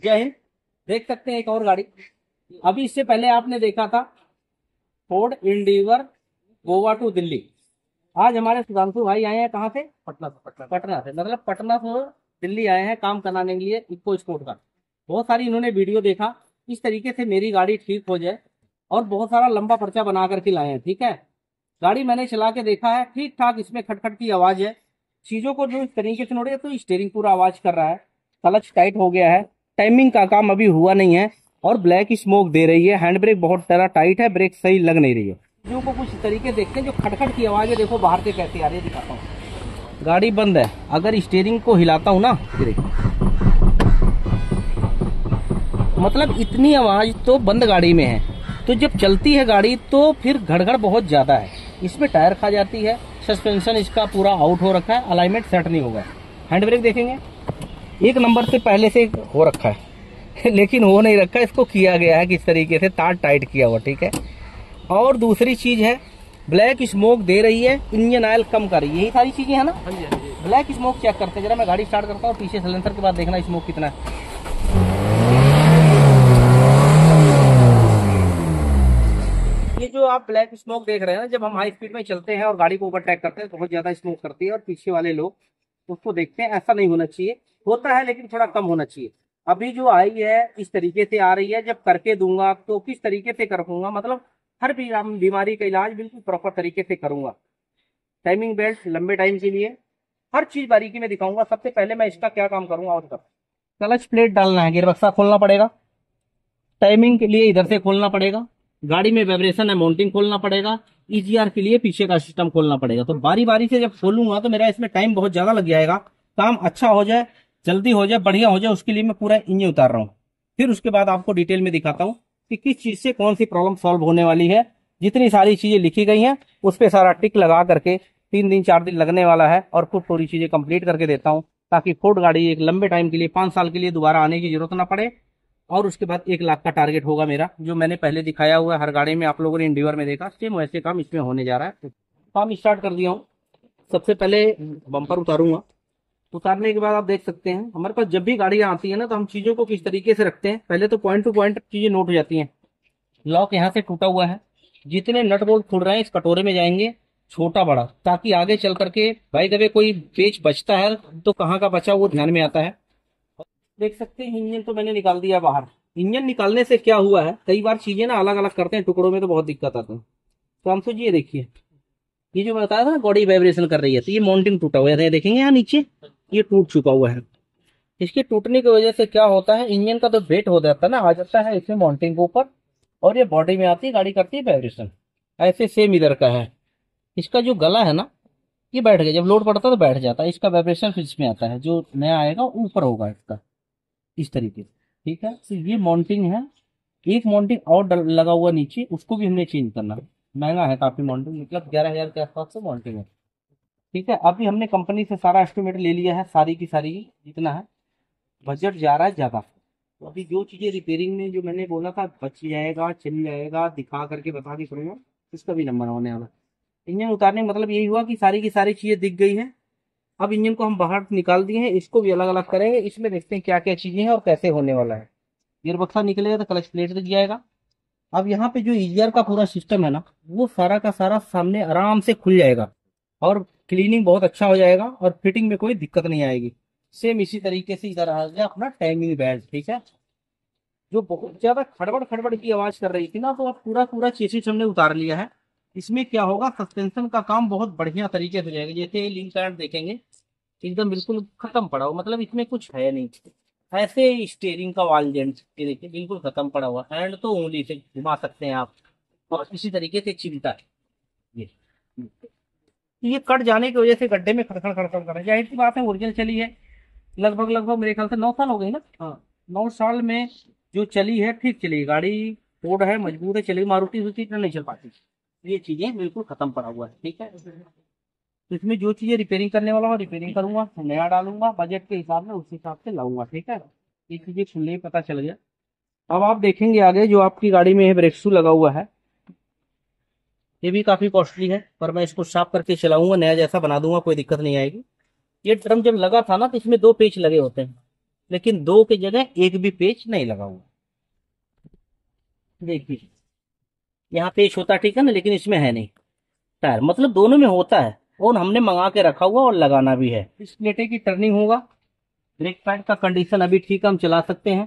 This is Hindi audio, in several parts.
जय हिंद। देख सकते हैं एक और गाड़ी। अभी इससे पहले आपने देखा था Ford Endeavour Goa to Delhi. आज हमारे सुधांशु भाई आए हैं कहाँ से? पटना से मतलब पटना से दिल्ली आए हैं काम कराने के लिए इको स्पोर्ट का। बहुत सारी इन्होंने वीडियो देखा इस तरीके से मेरी गाड़ी ठीक हो जाए, और बहुत सारा लंबा पर्चा बना करके लाए हैं। ठीक है, गाड़ी मैंने चला के देखा है, ठीक ठाक इसमें खटखट की आवाज है। चीजों को जो इस तरीके से नोड़े तो स्टीयरिंग पूरा आवाज कर रहा है, क्लच टाइट हो गया है, टाइमिंग का काम अभी हुआ नहीं है, और ब्लैक स्मोक दे रही है। हैंड ब्रेक बहुत तरह टाइट है, ब्रेक सही लग नहीं रही है। चीजों को कुछ तरीके देखते हैं, जो खटखट की आवाज है देखो बाहर से कैसे आ रही है, दिखाता हूँ। गाड़ी बंद है, अगर स्टीयरिंग को हिलाता हूँ ना, ये देखो मतलब इतनी आवाज तो बंद गाड़ी में है। तो जब चलती है गाड़ी तो फिर घड़घड़ बहुत ज्यादा है। इसमें टायर खा जाती है, सस्पेंशन इसका पूरा आउट हो रखा है, अलाइनमेंट सेट नहीं होगा। हैंड ब्रेक देखेंगे एक नंबर से पहले से हो रखा है लेकिन हो नहीं रखा, इसको किया गया है किस तरीके से, तार टाइट किया हुआ। ठीक है, और दूसरी चीज है ब्लैक स्मोक दे रही है, इंजन ऑयल कम कर रही है, यही सारी चीजें है ना। ब्लैक स्मोक चेक करते हैं जरा, मैं गाड़ी स्टार्ट करता हूँ, पीछे सिलेंसर के बाद देखना स्मोक कितना है। ये जो आप ब्लैक स्मोक देख रहे हैं ना, जब हम हाई स्पीड में चलते हैं और गाड़ी को ओवरटेक करते हैं तो बहुत ज्यादा स्मोक करती है, और पीछे वाले लोग उसको देखते हैं। ऐसा नहीं होना चाहिए, होता है लेकिन थोड़ा कम होना चाहिए। अभी जो आई है इस तरीके से आ रही है, जब करके दूंगा तो किस तरीके से करूंगा, मतलब हर बीमारी का इलाज बिल्कुल प्रॉपर तरीके से करूंगा। टाइमिंग बेल्ट लंबे टाइम के लिए, हर चीज बारीकी में दिखाऊंगा। सबसे पहले मैं इसका क्या काम करूंगा, और क्लच प्लेट डालना है, गियर बक्सा खोलना पड़ेगा, टाइमिंग के लिए इधर से खोलना पड़ेगा, गाड़ी में वाइब्रेशन है माउंटिंग खोलना पड़ेगा, ईजीआर के लिए पीछे का सिस्टम खोलना पड़ेगा। तो बारी बारी से जब खोलूंगा तो मेरा इसमें टाइम बहुत ज्यादा लग जाएगा। काम अच्छा हो जाए, जल्दी हो जाए, बढ़िया हो जाए, उसके लिए मैं पूरा इंजन उतार रहा हूँ। फिर उसके बाद आपको डिटेल में दिखाता हूँ कि किस चीज से कौन सी प्रॉब्लम सॉल्व होने वाली है। जितनी सारी चीजें लिखी गई हैं उस पर सारा टिक लगा करके 3 दिन 4 दिन लगने वाला है, और खूब पूरी चीजें कंप्लीट करके देता हूँ, ताकि फोर्ड गाड़ी एक लंबे टाइम के लिए 5 साल के लिए दोबारा आने की जरूरत ना पड़े। और उसके बाद 1 लाख का टारगेट होगा मेरा, जो मैंने पहले दिखाया हुआ है हर गाड़ी में, आप लोगों ने इंडिवर में देखा, सेम वैसे काम इसमें होने जा रहा है। काम स्टार्ट कर दिया हूँ। सबसे पहले बम्पर उतारूंगा। उतारने के बाद आप देख सकते हैं हमारे पास जब भी गाड़ियां आती है ना, तो हम चीजों को किस तरीके से रखते हैं। पहले तो पॉइंट टू पॉइंट चीजें नोट हो जाती हैं। लॉक यहाँ से टूटा हुआ है, जितने नट बोल्ट खुल रहे हैं इस कटोरे में जाएंगे, छोटा बड़ा, ताकि आगे चल करके भाई कभी कोई पेच बचता है तो कहाँ का बचा वो ध्यान में आता है। देख सकते हैं इंजन तो मैंने निकाल दिया बाहर। इंजन निकालने से क्या हुआ है, कई बार चीजें ना अलग अलग करते हैं टुकड़ों में, तो बहुत दिक्कत आती है। तो हम जी ये देखिए, ये जो मैं बताया था ना बॉडी वाइब्रेशन कर रही है, तो ये माउंटिंग टूटा हुआ है, देखेंगे यहाँ नीचे ये टूट चुका हुआ है। इसके टूटने की वजह से क्या होता है, इंजन का तो वेट हो जाता है ना, आ जाता है इसमें माउंटिंग के ऊपर, और ये बॉडी में आती है, गाड़ी करती है वाइब्रेशन। ऐसे सेम इधर का है, इसका जो गला है ना ये बैठ गया, जब लोड पड़ता है तो बैठ जाता है, इसका वाइब्रेशन फिर इसमें आता है, जो नया आएगा ऊपर होगा इसका, इस तरीके से। ठीक है, तो ये माउंटिंग है। एक माउंटिंग और लगा हुआ नीचे, उसको भी हमने चेंज करना है। महंगा है काफी माउंटिंग, मतलब 11,000 के आसपास से माउंटिंग है। ठीक है, अभी हमने कंपनी से सारा एस्टिमेट ले लिया है, सारी की सारी जितना है। बजट जा रहा है ज्यादा, तो अभी जो चीजें रिपेयरिंग में जो मैंने बोला था बच जाएगा, चल जाएगा, दिखा करके बता के करूंगा, इसका भी नंबर होने वाला। इंजन उतारने का मतलब यही हुआ कि सारी की सारी चीजें दिख गई हैं। अब इंजन को हम बाहर निकाल दिए हैं, इसको भी अलग अलग करेंगे, इसमें देखते हैं क्या क्या चीजें हैं और कैसे होने वाला है। गियर बक्सा निकलेगा तो क्लच प्लेट दिख जाएगा। अब यहाँ पे जो ईयर का पूरा सिस्टम है ना, वो सारा का सारा सामने आराम से खुल जाएगा, और क्लीनिंग बहुत अच्छा हो जाएगा, और फिटिंग में कोई दिक्कत नहीं आएगी। सेम इसी तरीके से इधर आ गया अपना टाइमिंग बेल्ट। ठीक है, जो बहुत ज्यादा खड़बड़ खड़बड़ की आवाज कर रही थी ना, तो अब पूरा पूरा चेसिस हमने उतार लिया है। इसमें क्या होगा, सस्पेंशन का काम बहुत बढ़िया तरीके से हो जाएगा। जैसे लिंक पैड देखेंगे एकदम बिल्कुल खत्म पड़ा हुआ, मतलब इसमें कुछ है नहीं। ऐसे स्टेयरिंग का वाल जेंट ये देखिए बिल्कुल खत्म पड़ा हुआ, हैंड तो उंगली से घुमा सकते हैं आप, और इसी तरीके से चिमटा है ये। ये कट जाने की वजह से गड्ढे में खड़खड़ खड़खड़ कर रहा है, जाहिर सी बात है ओरिजिनल चली है। लगभग लगभग मेरे ख्याल से 9 साल हो गई ना। हाँ, 9 साल में जो चली है ठीक चली गाड़ी, फोर्ड है, मजबूत है, चली। मारुति सुजुकी इतना नहीं चल पाती। ये चीजें बिल्कुल खत्म पड़ा हुआ है। ठीक है, तो इसमें जो चीजें रिपेयरिंग करने वाला हो रिपेयरिंग करूंगा, नया डालूंगा बजट के हिसाब में, उस हिसाब से लाऊंगा। ठीक है, ये चीजें खुले ही पता चल गया। अब आप देखेंगे आगे जो आपकी गाड़ी में है ब्रेक शू लगा हुआ है, ये भी काफी कॉस्टली है, पर मैं इसको साफ करके चलाऊंगा, नया जैसा बना दूंगा, कोई दिक्कत नहीं आएगी। ये ड्रम जब लगा था ना, तो इसमें 2 पेच लगे होते हैं, लेकिन दो के जगह एक भी पेच नहीं लगा हुआ। देखिए यहाँ पेच होता ठीक है ना, लेकिन इसमें है नहीं। टायर मतलब दोनों में होता है, और हमने मंगा के रखा हुआ और लगाना भी है। इस प्लेटे की टर्निंग होगा। ब्रेक पैड का कंडीशन अभी ठीक है, हम चला सकते हैं।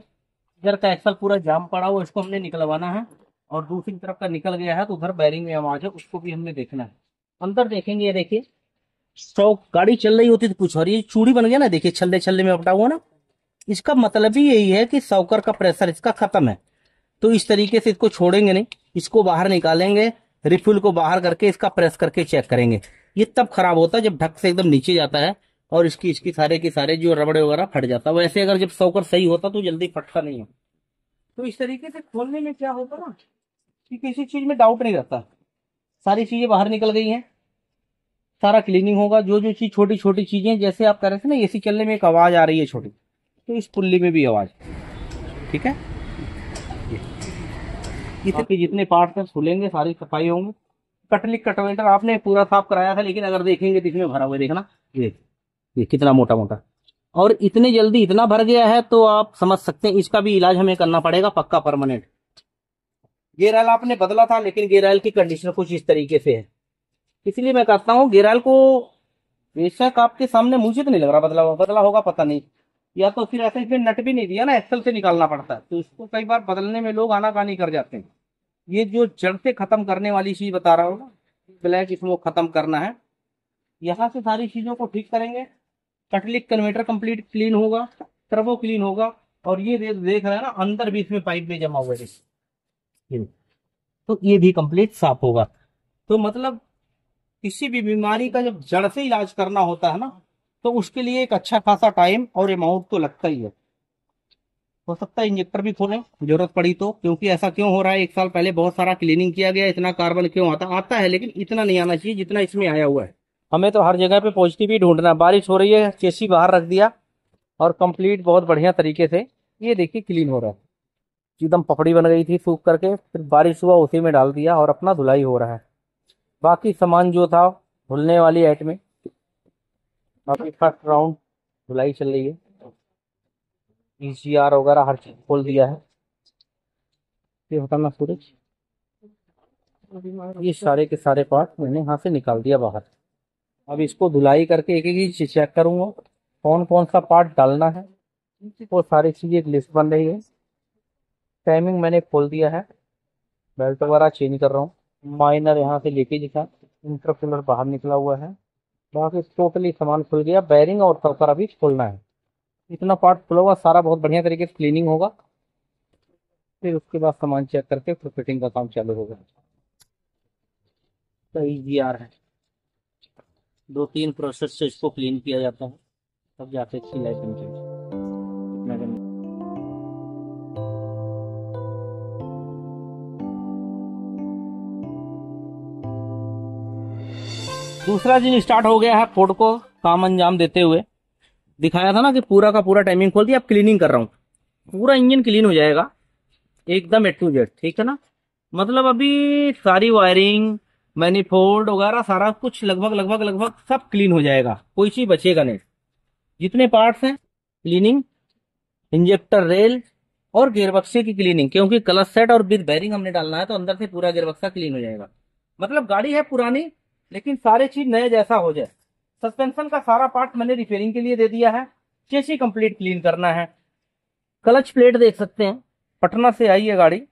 इधर का एक्सल पूरा जाम पड़ा हुआ, इसको हमने निकलवाना है। और दूसरी तरफ का निकल गया है तो उधर बैरिंग में आवाज है, उसको भी हमने देखना है। अंदर देखेंगे, ये देखिए सौ गाड़ी चल रही होती तो कुछ और, ये चूड़ी बन गया ना, देखिए छल्ले छल्ले में अपटा हुआ ना। इसका मतलब ही यही है कि सौकर का प्रेशर इसका खत्म है। तो इस तरीके से इसको छोड़ेंगे नहीं, इसको बाहर निकालेंगे, रिफिल को बाहर करके इसका प्रेस करके चेक करेंगे। ये तब खराब होता है जब ढक से एकदम नीचे जाता है और इसकी इसकी सारे के सारे जो रबड़े वगैरह फट जाता है। वैसे अगर जब सौकर सही होता तो जल्दी फटता नहीं है। तो इस तरीके से खोलने में क्या होता ना कि किसी चीज में डाउट नहीं रहता। सारी चीजें बाहर निकल गई हैं, सारा क्लीनिंग होगा। जो जो चीज छोटी छोटी चीजें, जैसे आप कह रहे थे ना एसी चलने में एक आवाज आ रही है छोटी, तो इस पुल्ली में भी आवाज, ठीक है। इसके जितने पार्ट हैं खुलेंगे, सारी सफाई होंगी। कटलिक कटवेटर आपने पूरा साफ कराया था, लेकिन अगर देखेंगे तो इसमें भरा हुआ है, देखना ये कितना मोटा मोटा। और इतने जल्दी इतना भर गया है तो आप समझ सकते हैं इसका भी इलाज हमें करना पड़ेगा पक्का, परमानेंट। गेयर ऑयल आपने बदला था, लेकिन गेयर ऑयल की कंडीशन कुछ इस तरीके से है। इसलिए मैं कहता हूँ गेयर ऑयल को, बेशक आपके सामने मुझे तो नहीं लग रहा बदला होगा, पता नहीं। या तो फिर ऐसे इसमें नट भी नहीं दिया ना, एक्सल से निकालना पड़ता है, तो इसको कई बार बदलने में लोग आनाकानी कर जाते हैं। ये जो जड़ से खत्म करने वाली चीज बता रहा हूँ ना, ब्लैक स्मोक खत्म करना है, यहाँ से सारी चीजों को ठीक करेंगे। कटलिक कन्वर्टर कंप्लीट क्लीन होगा, टर्बो क्लीन होगा। और ये देख रहे हैं ना, अंदर भी इसमें पाइप में जमा हुआ है, तो ये भी कंप्लीट साफ होगा। तो मतलब किसी भी बीमारी का जब जड़ से इलाज करना होता है ना, तो उसके लिए एक अच्छा खासा टाइम और अमाउंट तो लगता ही है। हो सकता है इंजेक्टर भी खोलें जरूरत पड़ी तो, क्योंकि ऐसा क्यों हो रहा है, एक साल पहले बहुत सारा क्लीनिंग किया गया, इतना कार्बन क्यों आता है, लेकिन इतना नहीं आना चाहिए जितना इसमें आया हुआ है। हमें तो हर जगह पे पॉजिटिव ही ढूंढना है। बारिश हो रही है, चेसी बाहर रख दिया और कंप्लीट बहुत बढ़िया तरीके से ये देखिए क्लीन हो रहा है। एकदम पपड़ी बन गई थी सूख करके, फिर बारिश हुआ उसी में डाल दिया और अपना धुलाई हो रहा है। बाकी सामान जो था धुलने वाली आइटमें, अभी फर्स्ट राउंड धुलाई चल रही है। ECR वगैरह हर चीज खोल दिया है। ये होता ना सूरज, ये सारे के सारे पार्ट मैंने यहाँ से निकाल दिया बाहर। अब इसको धुलाई करके एक एक चीज चेक करूंगा कौन कौन सा पार्ट डालना है। वो सारी चीजें एक लिस्ट बन रही है। टाइमिंग मैंने खोल दिया है, बेल्ट वगैरह चेंज कर रहा हूँ। माइनर यहाँ से लीकेज दिखा, इंटरकूलर बाहर निकला हुआ है। बाकी टोटली सामान खुल गया। बैरिंग और सफर अभी खोलना है। इतना पार्ट खुला हुआ, सारा बहुत बढ़िया तरीके से क्लीनिंग होगा। फिर उसके बाद सामान चेक करके फिर फिटिंग का काम चालू होगा। तो EGR है, 2-3 प्रोसेस से इसको क्लीन किया जाता है, तब जाके अच्छी लाइफ चलती है। दूसरा दिन स्टार्ट हो गया है फोर्ड को काम अंजाम देते हुए। दिखाया था ना कि पूरा का पूरा टाइमिंग खोल दिया, अब क्लीनिंग कर रहा हूँ। पूरा इंजन क्लीन हो जाएगा एकदम A to Z, ठीक है ना। मतलब अभी सारी वायरिंग, मैनिफोल्ड वगैरह सारा कुछ लगभग सब क्लीन हो जाएगा, कोई चीज बचेगा नहीं। जितने पार्ट्स हैं क्लीनिंग, इंजेक्टर रेल और गियरबक्से की क्लीनिंग, क्योंकि क्लच सेट और विद बैरिंग हमने डालना है, तो अंदर से पूरा गियरबक्सा क्लीन हो जाएगा। मतलब गाड़ी है पुरानी, लेकिन सारे चीज नए जैसा हो जाए। सस्पेंशन का सारा पार्ट मैंने रिपेयरिंग के लिए दे दिया है। चेसी कंप्लीट क्लीन करना है। क्लच प्लेट देख सकते हैं, पटना से आई है गाड़ी,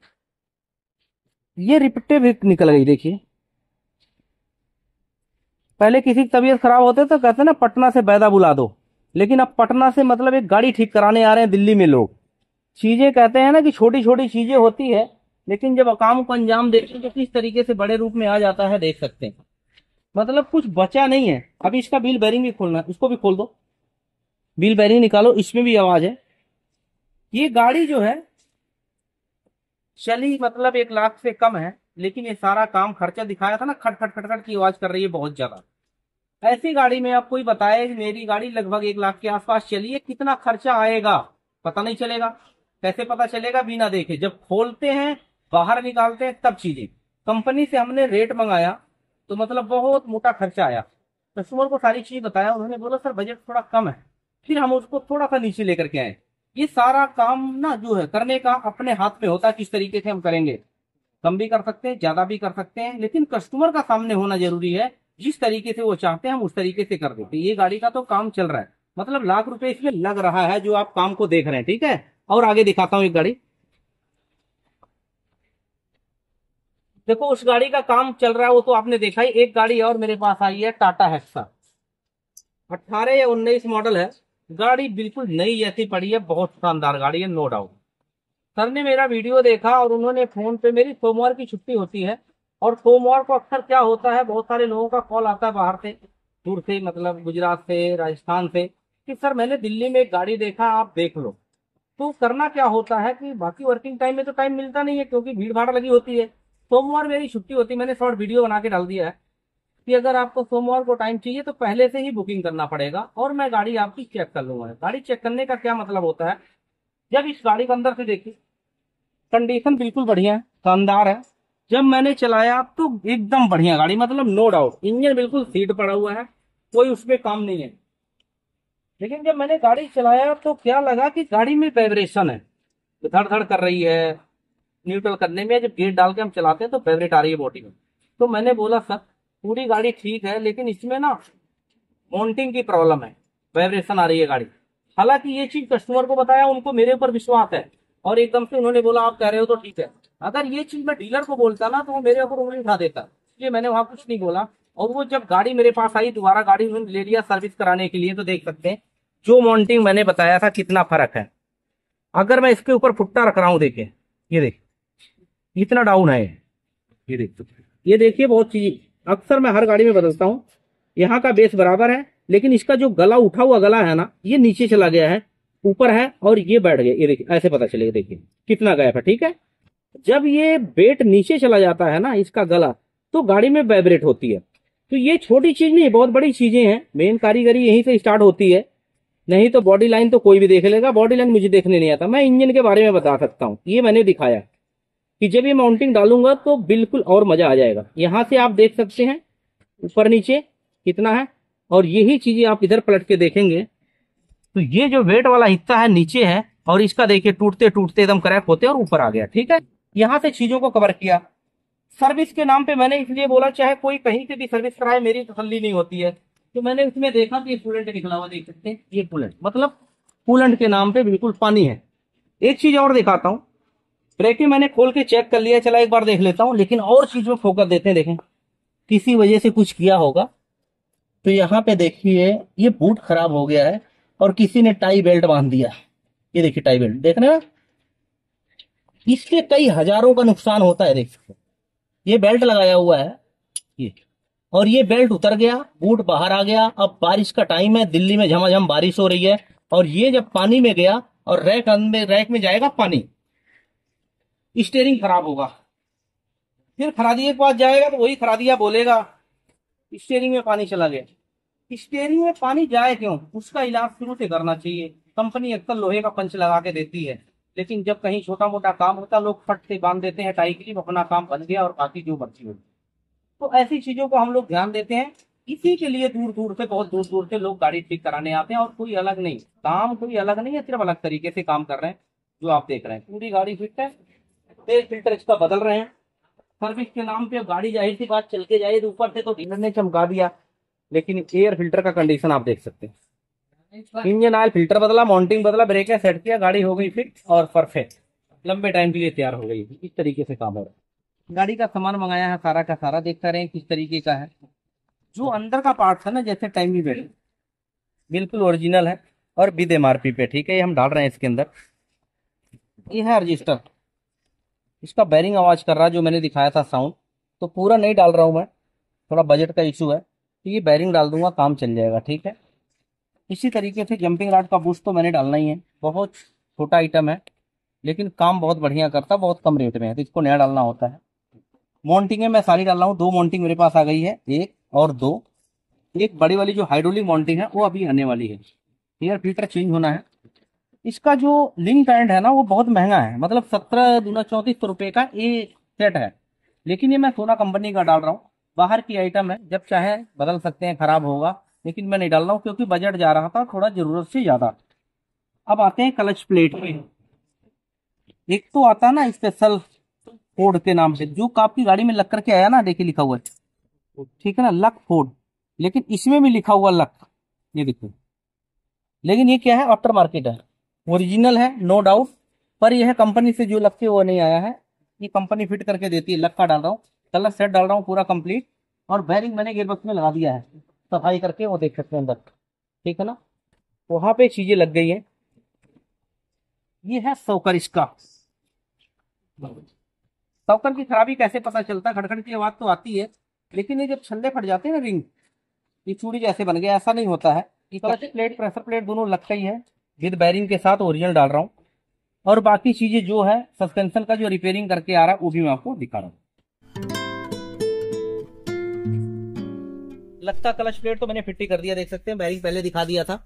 ये रिपट्टे भी निकल गई देखिए। पहले किसी की तबीयत खराब होते तो कहते ना पटना से बैदा बुला दो, लेकिन अब पटना से मतलब एक गाड़ी ठीक कराने आ रहे हैं दिल्ली में लोग। चीजें कहते हैं ना कि छोटी छोटी चीजें होती है, लेकिन जब काम को अंजाम देते हैं तो किस तरीके से बड़े रूप में आ जाता है, देख सकते हैं। मतलब कुछ बचा नहीं है। अभी इसका व्हील बैरिंग भी खोलना है, इसको भी खोल दो। व्हील बैरिंग निकालो, इसमें भी आवाज है। ये गाड़ी जो है चली मतलब 1 लाख से कम है, लेकिन ये सारा काम खर्चा दिखाया था ना, खट खट खट खट की आवाज कर रही है बहुत ज्यादा। ऐसी गाड़ी में आप कोई बताए कि मेरी गाड़ी लगभग 1 लाख के आसपास चली है, कितना खर्चा आएगा पता नहीं चलेगा। कैसे पता चलेगा बिना देखे, जब खोलते हैं बाहर निकालते हैं तब चीजें। कंपनी से हमने रेट मंगाया तो मतलब बहुत मोटा खर्चा आया। कस्टमर को सारी चीज बताया, उन्होंने बोला सर बजट थोड़ा कम है, फिर हम उसको थोड़ा सा नीचे लेकर के आए। ये सारा काम ना जो है करने का अपने हाथ में होता है, किस तरीके से हम करेंगे। कम भी कर सकते हैं, ज्यादा भी कर सकते हैं, लेकिन कस्टमर का सामने होना जरूरी है। जिस तरीके से वो चाहते हैं हम उस तरीके से कर देते हैं। ये गाड़ी का तो काम चल रहा है, मतलब लाख रुपए इसमें लग रहा है जो आप काम को देख रहे हैं, ठीक है। और आगे दिखाता हूँ एक गाड़ी। देखो उस गाड़ी का काम चल रहा है वो तो आपने देखा ही। एक गाड़ी और मेरे पास आई है, टाटा हेक्सा, 18 या 19 मॉडल है। गाड़ी बिल्कुल नई जैसी पड़ी है, बहुत शानदार गाड़ी है, नो डाउट। सर ने मेरा वीडियो देखा और उन्होंने फोन पे, मेरी सोमवार की छुट्टी होती है और सोमवार को अक्सर क्या होता है, बहुत सारे लोगों का कॉल आता है बाहर से, दूर से, मतलब गुजरात से, राजस्थान से, कि सर मैंने दिल्ली में एक गाड़ी देखा, आप देख लो। तो करना क्या होता है कि बाकी वर्किंग टाइम में तो टाइम मिलता नहीं है क्योंकि भीड़ भाड़ लगी होती है। सोमवार मेरी छुट्टी होती है, मैंने शॉर्ट वीडियो बना के डाल दिया है कि अगर आपको सोमवार को टाइम चाहिए तो पहले से ही बुकिंग करना पड़ेगा और मैं गाड़ी आपकी चेक कर लूंगा। गाड़ी चेक करने का क्या मतलब होता है, जब इस गाड़ी को अंदर से देखिए, कंडीशन बिल्कुल बढ़िया है, शानदार है। जब मैंने चलाया तो एकदम बढ़िया गाड़ी, मतलब नो डाउट, इंजन बिल्कुल सीट पड़ा हुआ है, कोई उसमें काम नहीं है। लेकिन जब मैंने गाड़ी चलाया तो क्या लगा कि गाड़ी में वाइब्रेशन है, धड़ धड़ कर रही है। न्यूट्रल करने में जब गेट डाल के हम चलाते हैं तो वाइब्रेट आ रही है बॉडी में। तो मैंने बोला सर पूरी गाड़ी ठीक है लेकिन इसमें ना माउंटिंग की प्रॉब्लम है, वाइब्रेशन आ रही है गाड़ी। हालांकि ये चीज कस्टमर को बताया, उनको मेरे ऊपर विश्वास है और एकदम से उन्होंने बोला आप कह रहे हो तो ठीक है। अगर ये चीज मैं डीलर को बोलता ना तो वो मेरे ऊपर उंगली उठा देता, इसलिए मैंने वहां कुछ नहीं बोला। और वो जब गाड़ी मेरे पास आई, दोबारा गाड़ी उन्होंने ले लिया सर्विस कराने के लिए, तो देख सकते हैं जो माउंटिंग मैंने बताया था कितना फर्क है। अगर मैं इसके ऊपर फुट्टा रख रहा हूँ, देखिए ये देखिए इतना डाउन है, ये देखिए, ये देखिए बहुत चीज अक्सर मैं हर गाड़ी में बदलता हूँ। यहाँ का बेस बराबर है लेकिन इसका जो गला, उठा हुआ गला है ना, ये नीचे चला गया है, ऊपर है और ये बैठ गया, ये देखिए ऐसे पता चलेगा, देखिए कितना गैप है, ठीक है। जब ये वेट नीचे चला जाता है ना इसका गला, तो गाड़ी में वाइब्रेट होती है। तो ये छोटी चीज नहीं, बहुत बड़ी चीजें हैं, मेन कारीगरी यहीं से स्टार्ट होती है। नहीं तो बॉडी लाइन तो कोई भी देख लेगा, बॉडी लाइन मुझे देखने नहीं आता, मैं इंजन के बारे में बता सकता हूँ। ये मैंने दिखाया कि जब ये माउंटिंग डालूंगा तो बिल्कुल और मजा आ जाएगा। यहां से आप देख सकते हैं ऊपर नीचे कितना है, और यही चीजें आप इधर पलट के देखेंगे तो ये जो वेट वाला हिस्सा है नीचे है, और इसका देखिए टूटते टूटते एकदम क्रैक होते और ऊपर आ गया, ठीक है। यहां से चीजों को कवर किया। सर्विस के नाम पे मैंने इसलिए बोला, चाहे कोई कहीं से भी सर्विस कराए मेरी तसल्ली नहीं होती है। तो मैंने उसमें देखा कि कूलेंट निकला हुआ, देख सकते हैं ये कूलेंट, मतलब कूलेंट के नाम पे बिल्कुल पानी है। एक चीज और दिखाता हूँ, ब्रेक मैंने खोल के चेक कर लिया, चला एक बार देख लेता हूँ, लेकिन और चीज में फोकस देते हैं। देखें किसी वजह से कुछ किया होगा, तो यहाँ पे देखिए ये बूट खराब हो गया है और किसी ने टाई बेल्ट बांध दिया। ये देखिए टाई बेल्ट देख रहे हैं, इसके कई हजारों का नुकसान होता है। देखिए ये बेल्ट लगाया हुआ है ये, और ये बेल्ट उतर गया, बूट बाहर आ गया। अब बारिश का टाइम है, दिल्ली में झमाझम बारिश हो रही है, और ये जब पानी में गया और रैक में जाएगा पानी, स्टेयरिंग खराब होगा। फिर खरादिए के पास जाएगा तो वही खरादिया बोलेगा स्टेयरिंग में पानी चला गया। स्टेयरिंग में पानी जाए क्यों, उसका इलाज शुरू से करना चाहिए। कंपनी अक्सर लोहे का पंच लगा के देती है, लेकिन जब कहीं छोटा मोटा काम होता है लोग फट से बांध देते हैं टाई क्लिप, अपना काम बन गया और बाकी जो मर्जी हो। तो ऐसी चीजों को हम लोग ध्यान देते हैं। इसी के लिए दूर दूर से, बहुत दूर दूर से लोग गाड़ी ठीक कराने आते हैं, और कोई अलग नहीं काम, कोई अलग नहीं है, सिर्फ अलग तरीके से काम कर रहे हैं। जो आप देख रहे हैं पूरी गाड़ी फिट है, तेल फिल्टर इसका बदल रहे हैं। सर्विस के नाम पे गाड़ी जाहिर सी बात चल के जाए तो ऊपर से तो डीलर ने चमका दिया, लेकिन एयर फिल्टर का कंडीशन आप देख सकते हैं। इंजन ऑयल फिल्टर बदला, माउंटिंग बदला, ब्रेक सेट किया, गाड़ी हो गई फिट और परफेक्ट, लंबे टाइम के लिए तैयार हो गई। इस तरीके से काम हो रहा है। गाड़ी का सामान मंगाया है सारा का सारा, देखते रहे किस तरीके का है। जो अंदर का पार्ट है ना, जैसे टाइमिंग बेल्ट बिल्कुल ओरिजिनल है और विद एमआरपी पे, ठीक है। ये हम डाल रहे हैं इसके अंदर, ये है रजिस्टर। इसका बैरिंग आवाज कर रहा है जो मैंने दिखाया था साउंड, तो पूरा नहीं डाल रहा हूं मैं, थोड़ा बजट का इशू है, तो ये बैरिंग डाल दूंगा, काम चल जाएगा, ठीक है। इसी तरीके से जंपिंग रॉड का बूस्ट तो मैंने डालना ही है, बहुत छोटा आइटम है लेकिन काम बहुत बढ़िया करता, बहुत कम रेट में है, तो इसको नया डालना होता है। माउंटिंग मैं सारी डाल रहा हूँ, 2 माउंटिंग मेरे पास आ गई है, एक और दो। एक बड़ी वाली जो हाइड्रोलिक माउंटिंग है वो अभी आने वाली है। एयर फिल्टर चेंज होना है। इसका जो लिंक पैड है ना वो बहुत महंगा है, मतलब 17 दूना 3400 रुपए का ये सेट है, लेकिन ये मैं सोना कंपनी का डाल रहा हूँ। बाहर की आइटम है, जब चाहे बदल सकते हैं, खराब होगा, लेकिन मैं नहीं डाल रहा हूँ क्योंकि बजट जा रहा था थोड़ा जरूरत से ज्यादा। अब आते हैं क्लच प्लेट पे। एक तो आता है ना स्पेशल फोर्ड के नाम से, जो आपकी गाड़ी में लग करके आया ना, देखिए लिखा हुआ है, ठीक है ना, लक फोर्ड। लेकिन इसमें भी लिखा हुआ लक, ये देखो। लेकिन ये क्या है, आफ्टर मार्केट है, ओरिजिनल है नो डाउट, पर यह कंपनी से जो लग के वो नहीं आया है। ये कंपनी फिट करके देती है। लक का डाल रहा हूँ, कलर सेट डाल रहा हूँ पूरा कंप्लीट, और बैरिंग मैंने गियरबॉक्स में लगा दिया है, सफाई करके वो देख सकते हैं अंदर, ठीक है ना। वहां पे चीजें लग गई है। ये है सौकर इसका। सौकर की खराबी कैसे पता चलता है, खड़खड़ की आवाज तो आती है, लेकिन ये जब छल्ले फट जाते हैं ना रिंग, ये चूड़ी जैसे बन गया, ऐसा नहीं होता है। ये क्लच प्लेट प्रेशर प्लेट दोनों लगता ही है, विद बैरिंग के साथ ओरिजिनल डाल रहा हूँ। और बाकी चीजें जो है सस्पेंशन का जो रिपेयरिंग करके आ रहा है वो भी मैं आपको दिखा रहा हूँ। लगता क्लच प्लेट तो मैंने फिट ही कर दिया, देख सकते हैं, बैरिंग पहले दिखा दिया था।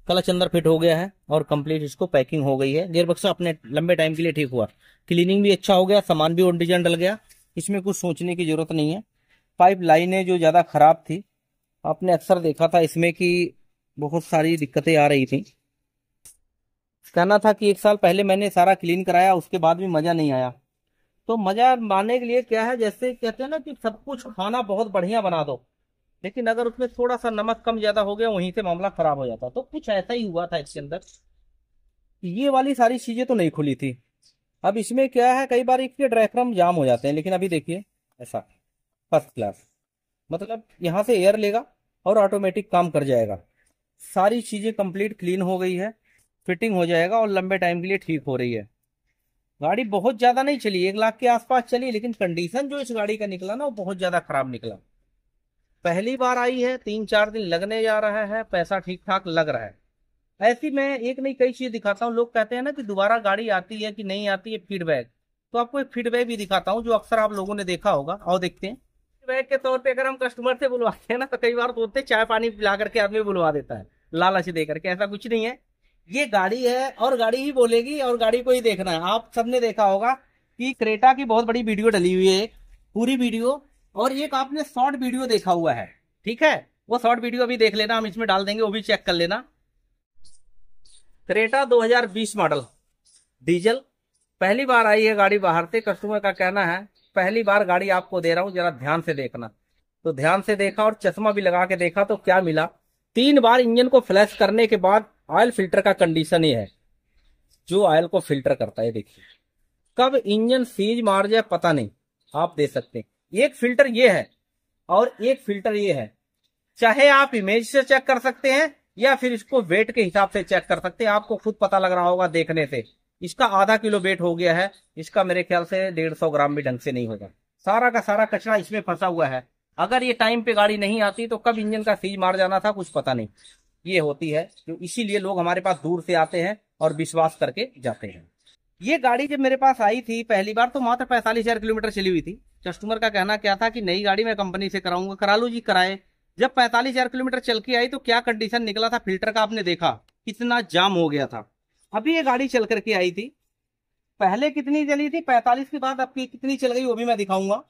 क्लच अंदर फिट हो गया है और कंप्लीट इसको पैकिंग हो गई है। गियरबॉक्स अपने लंबे टाइम के लिए ठीक हुआ, क्लीनिंग भी अच्छा हो गया, सामान भी डिजाइन डल गया, इसमें कुछ सोचने की जरूरत नहीं है। पाइप लाइनें जो ज्यादा खराब थी, आपने अक्सर देखा था इसमें कि बहुत सारी दिक्कतें आ रही थी। कहना था कि 1 साल पहले मैंने सारा क्लीन कराया, उसके बाद भी मजा नहीं आया। तो मजा मानने के लिए क्या है, जैसे कहते हैं ना कि सब कुछ खाना बहुत बढ़िया बना दो, लेकिन अगर उसमें थोड़ा सा नमक कम ज्यादा हो गया, वहीं से मामला खराब हो जाता। तो कुछ ऐसा ही हुआ था इसके अंदर। ये वाली सारी चीजें तो नहीं खुली थी। अब इसमें क्या है, कई बार इसके डायफ्राम जाम हो जाते हैं, लेकिन अभी देखिए ऐसा फर्स्ट क्लास, मतलब यहाँ से एयर लेगा और ऑटोमेटिक काम कर जाएगा। सारी चीजें कंप्लीट क्लीन हो गई है, फिटिंग हो जाएगा और लंबे टाइम के लिए ठीक हो रही है। गाड़ी बहुत ज्यादा नहीं चली, 1 लाख के आसपास चली, लेकिन कंडीशन जो इस गाड़ी का निकला ना वो बहुत ज्यादा खराब निकला। पहली बार आई है, 3-4 दिन लगने जा रहा है, पैसा ठीक ठाक लग रहा है। ऐसी मैं एक नहीं कई चीज दिखाता हूँ। लोग कहते हैं ना कि दोबारा गाड़ी आती है कि नहीं आती है, फीडबैक। तो आपको एक फीडबैक भी दिखाता हूँ जो अक्सर आप लोगों ने देखा होगा, और देखते हैं। फीडबैक के तौर पे अगर हम कस्टमर से बुलवाते हैं ना, तो कई बार बोलते हैं चाय पानी पिला करके आदमी बुलवा देता है, लालच दे करके। ऐसा कुछ नहीं है, ये गाड़ी है और गाड़ी ही बोलेगी और गाड़ी को ही देखना है। आप सबने देखा होगा कि क्रेटा की बहुत बड़ी वीडियो डली हुई है, पूरी वीडियो, और एक आपने शॉर्ट वीडियो देखा हुआ है, ठीक है। वो शॉर्ट वीडियो भी देख लेना, हम इसमें डाल देंगे, वो भी चेक कर लेना। क्रेटा 2020 मॉडल डीजल, पहली बार आई है गाड़ी बाहर से। कस्टमर का कहना है पहली बार गाड़ी आपको दे रहा हूं, जरा ध्यान से देखना। तो ध्यान से देखा और चश्मा भी लगा के देखा, तो क्या मिला, 3 बार इंजन को फ्लैश करने के बाद ऑयल फिल्टर का कंडीशन ये है, जो ऑयल को फिल्टर करता है। देखिए कब इंजन सीज मार जाए पता नहीं, आप दे सकते हैं। एक फिल्टर ये है और एक फिल्टर ये है, चाहे आप इमेज से चेक कर सकते हैं या फिर इसको वेट के हिसाब से चेक कर सकते हैं। आपको खुद पता लग रहा होगा देखने से। इसका आधा किलो वेट हो गया है, इसका मेरे ख्याल से 150 ग्राम भी ढंग से नहीं होगा। सारा का सारा कचरा इसमें फंसा हुआ है। अगर ये टाइम पे गाड़ी नहीं आती तो कब इंजन का सीज मार जाना था, कुछ पता नहीं। ये होती है, तो इसीलिए लोग हमारे पास दूर से आते हैं और विश्वास करके जाते हैं। ये गाड़ी जब मेरे पास आई थी पहली बार, तो मात्र 45,000 किलोमीटर चली हुई थी। कस्टमर का कहना क्या था कि नई गाड़ी मैं कंपनी से कराऊंगा, करा लो जी, कराए। जब 45,000 किलोमीटर चल के आई तो क्या कंडीशन निकला था, फिल्टर का आपने देखा कितना जाम हो गया था। अभी ये गाड़ी चल करके आई थी, पहले कितनी चली थी 45 के बाद आपकी कितनी चल गई वो भी मैं दिखाऊंगा।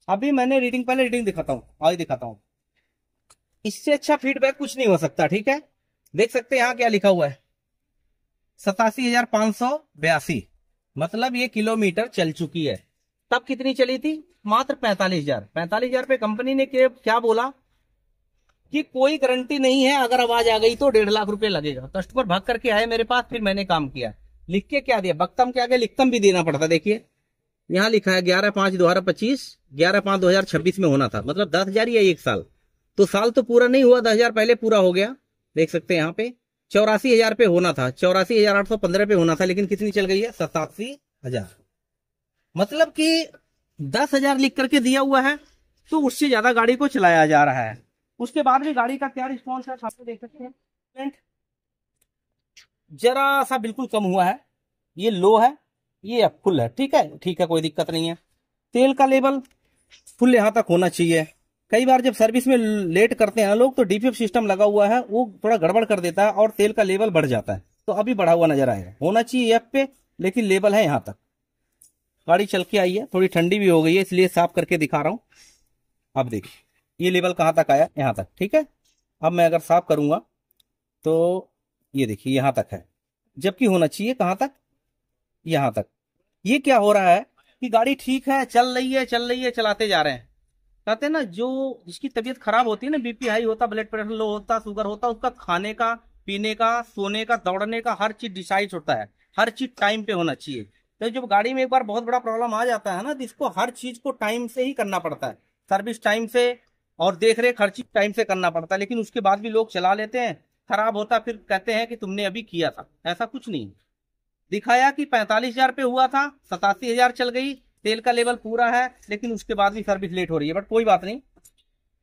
अभी मैंने रीडिंग, पहले रीडिंग दिखाता हूँ, आज दिखाता हूँ। इससे अच्छा फीडबैक कुछ नहीं हो सकता, ठीक है। देख सकते हैं यहाँ क्या लिखा हुआ है, 87,582, मतलब ये किलोमीटर चल चुकी है। तब कितनी चली थी, मात्र 45,000। 45,000 पे कंपनी ने क्या बोला कि कोई गारंटी नहीं है, अगर आवाज आ गई तो 1.5 लाख रुपए लगेगा। कस्टमर भाग करके आए मेरे पास, फिर मैंने काम किया। लिख के क्या दिया, बक्तम के आगे लिखतम भी देना पड़ता। देखिए यहाँ लिखा है 11/5/2025, 11/5/2026 में होना था, मतलब 10,000 या 1 साल। तो साल तो पूरा नहीं हुआ, 10,000 पहले पूरा हो गया। देख सकते हैं यहाँ पे 84,000 पे होना था, 84,815 पे होना था, लेकिन कितनी चल गई है, 87,000। मतलब कि 10,000 लिख करके दिया हुआ है, तो उससे ज्यादा गाड़ी को चलाया जा रहा है। उसके बाद भी गाड़ी का क्या रिस्पॉन्स है सामने देख सकते हैं। जरा सा बिल्कुल कम हुआ है, ये लो है, ये फुल है, ठीक है, ठीक है, कोई दिक्कत नहीं है। तेल का लेवल फुल यहां तक होना चाहिए। कई बार जब सर्विस में लेट करते हैं लोग, तो डीपीएफ सिस्टम लगा हुआ है, वो थोड़ा गड़बड़ कर देता है और तेल का लेवल बढ़ जाता है। तो अभी बढ़ा हुआ नजर आएगा, होना चाहिए एफ पे, लेकिन लेवल है यहां तक। गाड़ी चल के आई है, थोड़ी ठंडी भी हो गई है, इसलिए साफ करके दिखा रहा हूं। अब देखिए ये लेवल कहां तक आया, यहां तक, ठीक है। अब मैं अगर साफ करूंगा तो ये देखिए यहां तक है, जबकि होना चाहिए कहाँ तक, यहाँ तक। ये क्या हो रहा है कि गाड़ी ठीक है, चल रही है चल रही है, चलाते जा रहे हैं। कहते हैं ना, जो जिसकी तबीयत खराब होती है ना, बीपी हाई होता, ब्लड प्रेशर लो होता, शुगर होता, उसका खाने का, पीने का, सोने का, दौड़ने का हर चीज डिसाइड होता है। हर चीज टाइम पे होना चाहिए। तो जब गाड़ी में एक बार बहुत बड़ा प्रॉब्लम आ जाता है ना, तो इसको हर चीज को टाइम से ही करना पड़ता है। सर्विस टाइम से और देख रेख हर चीज टाइम से करना पड़ता है। लेकिन उसके बाद भी लोग चला लेते हैं, खराब होता फिर कहते हैं कि तुमने अभी किया था। ऐसा कुछ नहीं। दिखाया कि 45,000 पे हुआ था, 87,000 चल गई, तेल का लेवल पूरा है, लेकिन उसके बाद भी सर्विस लेट हो रही है। बट कोई बात नहीं,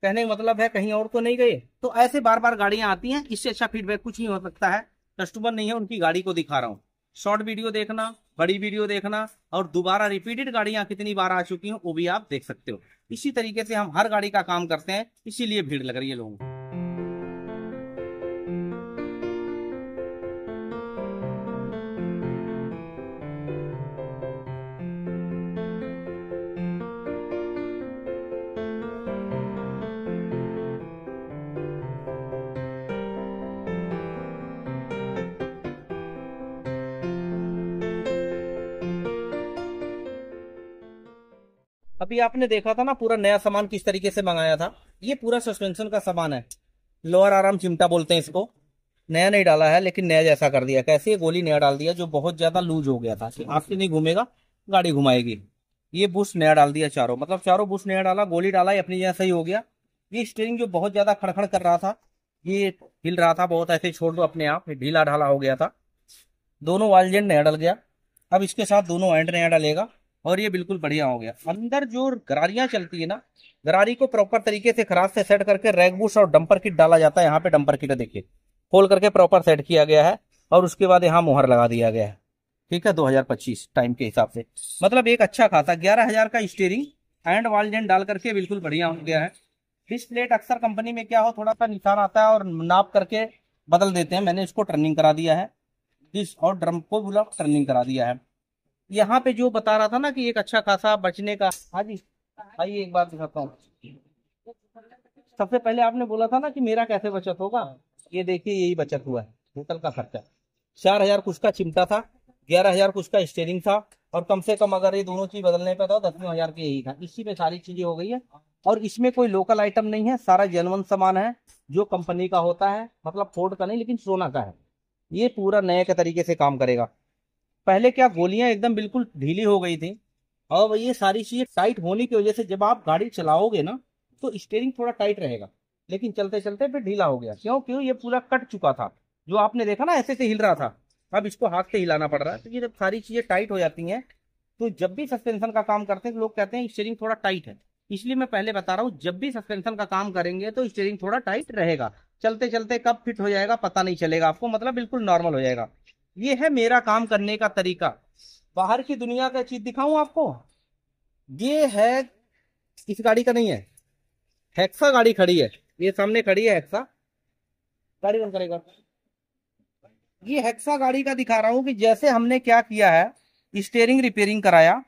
कहने का मतलब है कहीं और तो नहीं गए। तो ऐसे बार बार गाड़ियां आती हैं, इससे अच्छा फीडबैक कुछ नहीं हो सकता है। कस्टमर नहीं है, उनकी गाड़ी को दिखा रहा हूँ। शॉर्ट वीडियो देखना, बड़ी वीडियो देखना, और दोबारा रिपीटेड गाड़ियां कितनी बार आ चुकी हैं वो भी आप देख सकते हो। इसी तरीके से हम हर गाड़ी का काम करते हैं, इसीलिए भीड़ लग रही है लोगों को। अभी आपने देखा था ना पूरा नया सामान किस तरीके से मंगाया था। ये पूरा सस्पेंशन का सामान है, लोअर आर्म चिमटा बोलते हैं इसको। नया नहीं डाला है, लेकिन नया जैसा कर दिया। कैसे, ये गोली नया डाल दिया जो बहुत ज्यादा लूज हो गया था, आपसे नहीं घूमेगा, गाड़ी घुमाएगी। ये बुश नया डाल दिया चारों, मतलब चारों बुश नया डाला, गोली डाला, ये अपनी जगह सही हो गया। ये स्टीयरिंग जो बहुत ज्यादा खड़खड़ कर रहा था, ये हिल रहा था बहुत, ऐसे छोड़ दो अपने आप, ढीला ढाला हो गया था। दोनों वाल जेंट नया डल गया। अब इसके साथ दोनों एंड नया डलेगा, और ये बिल्कुल बढ़िया हो गया। अंदर जो गरारियां चलती है ना, गरारी को प्रॉपर तरीके से खराब से सेट करके रैक बुश और डंपर किट डाला जाता है। यहाँ पे डंपर किट देखिए, खोल करके प्रॉपर सेट किया गया है, और उसके बाद यहाँ मुहर लगा दिया गया है। ठीक है, 2025 टाइम के हिसाब से, मतलब एक अच्छा खासा 11,000 का स्टीयरिंग एंड वाल जेंट डाल करके बिल्कुल बढ़िया हो गया है। डिस्क प्लेट अक्सर कंपनी में क्या हो, थोड़ा सा निशान आता है और नाप करके बदल देते हैं। मैंने इसको टर्निंग करा दिया है, डिस्क और ड्रम को पूरा टर्निंग करा दिया है। यहाँ पे जो बता रहा था ना कि एक अच्छा खासा बचने का, हाँ जी आइए एक बात दिखाता हूँ। सबसे पहले आपने बोला था ना कि मेरा कैसे बचत होगा, ये देखिए यही बचत हुआ है। होटल का खर्चा 4,000 कुछ का चिमटा था, 11,000 कुछ का स्टीयरिंग था, और कम से कम अगर ये दोनों चीज बदलने पे था 10,000 के यही था। इसी में सारी चीजें हो गई है, और इसमें कोई लोकल आइटम नहीं है, सारा जेन्युइन सामान है जो कंपनी का होता है, मतलब फोर्ड का नहीं लेकिन सोना का है। ये पूरा नए के तरीके से काम करेगा। पहले क्या गोलियां एकदम बिल्कुल ढीली हो गई थी, और ये सारी चीजें टाइट होने की वजह से जब आप गाड़ी चलाओगे ना, तो स्टीयरिंग थोड़ा टाइट रहेगा, लेकिन चलते चलते फिर ढीला हो गया। क्यों, क्यों, ये पूरा कट चुका था। जो आपने देखा ना ऐसे से हिल रहा था, अब इसको हाथ से हिलाना पड़ रहा है। तो ये जब सारी चीजें टाइट हो जाती हैं, तो जब भी सस्पेंशन का काम करते हैं तो लोग कहते हैं स्टीयरिंग थोड़ा टाइट है। इसलिए मैं पहले बता रहा हूँ, जब भी सस्पेंशन का काम करेंगे तो स्टीयरिंग थोड़ा टाइट रहेगा। चलते चलते कब फिट हो जाएगा पता नहीं चलेगा आपको, मतलब बिल्कुल नॉर्मल हो जाएगा। ये है मेरा काम करने का तरीका। बाहर की दुनिया का चीज दिखाऊं आपको, ये है, इस गाड़ी का नहीं है, हेक्सा गाड़ी खड़ी है, ये सामने खड़ी है हेक्सा गाड़ी। बंद करेगा, ये हेक्सा गाड़ी का दिखा रहा हूं कि जैसे हमने क्या किया है, स्टीयरिंग रिपेयरिंग कराया,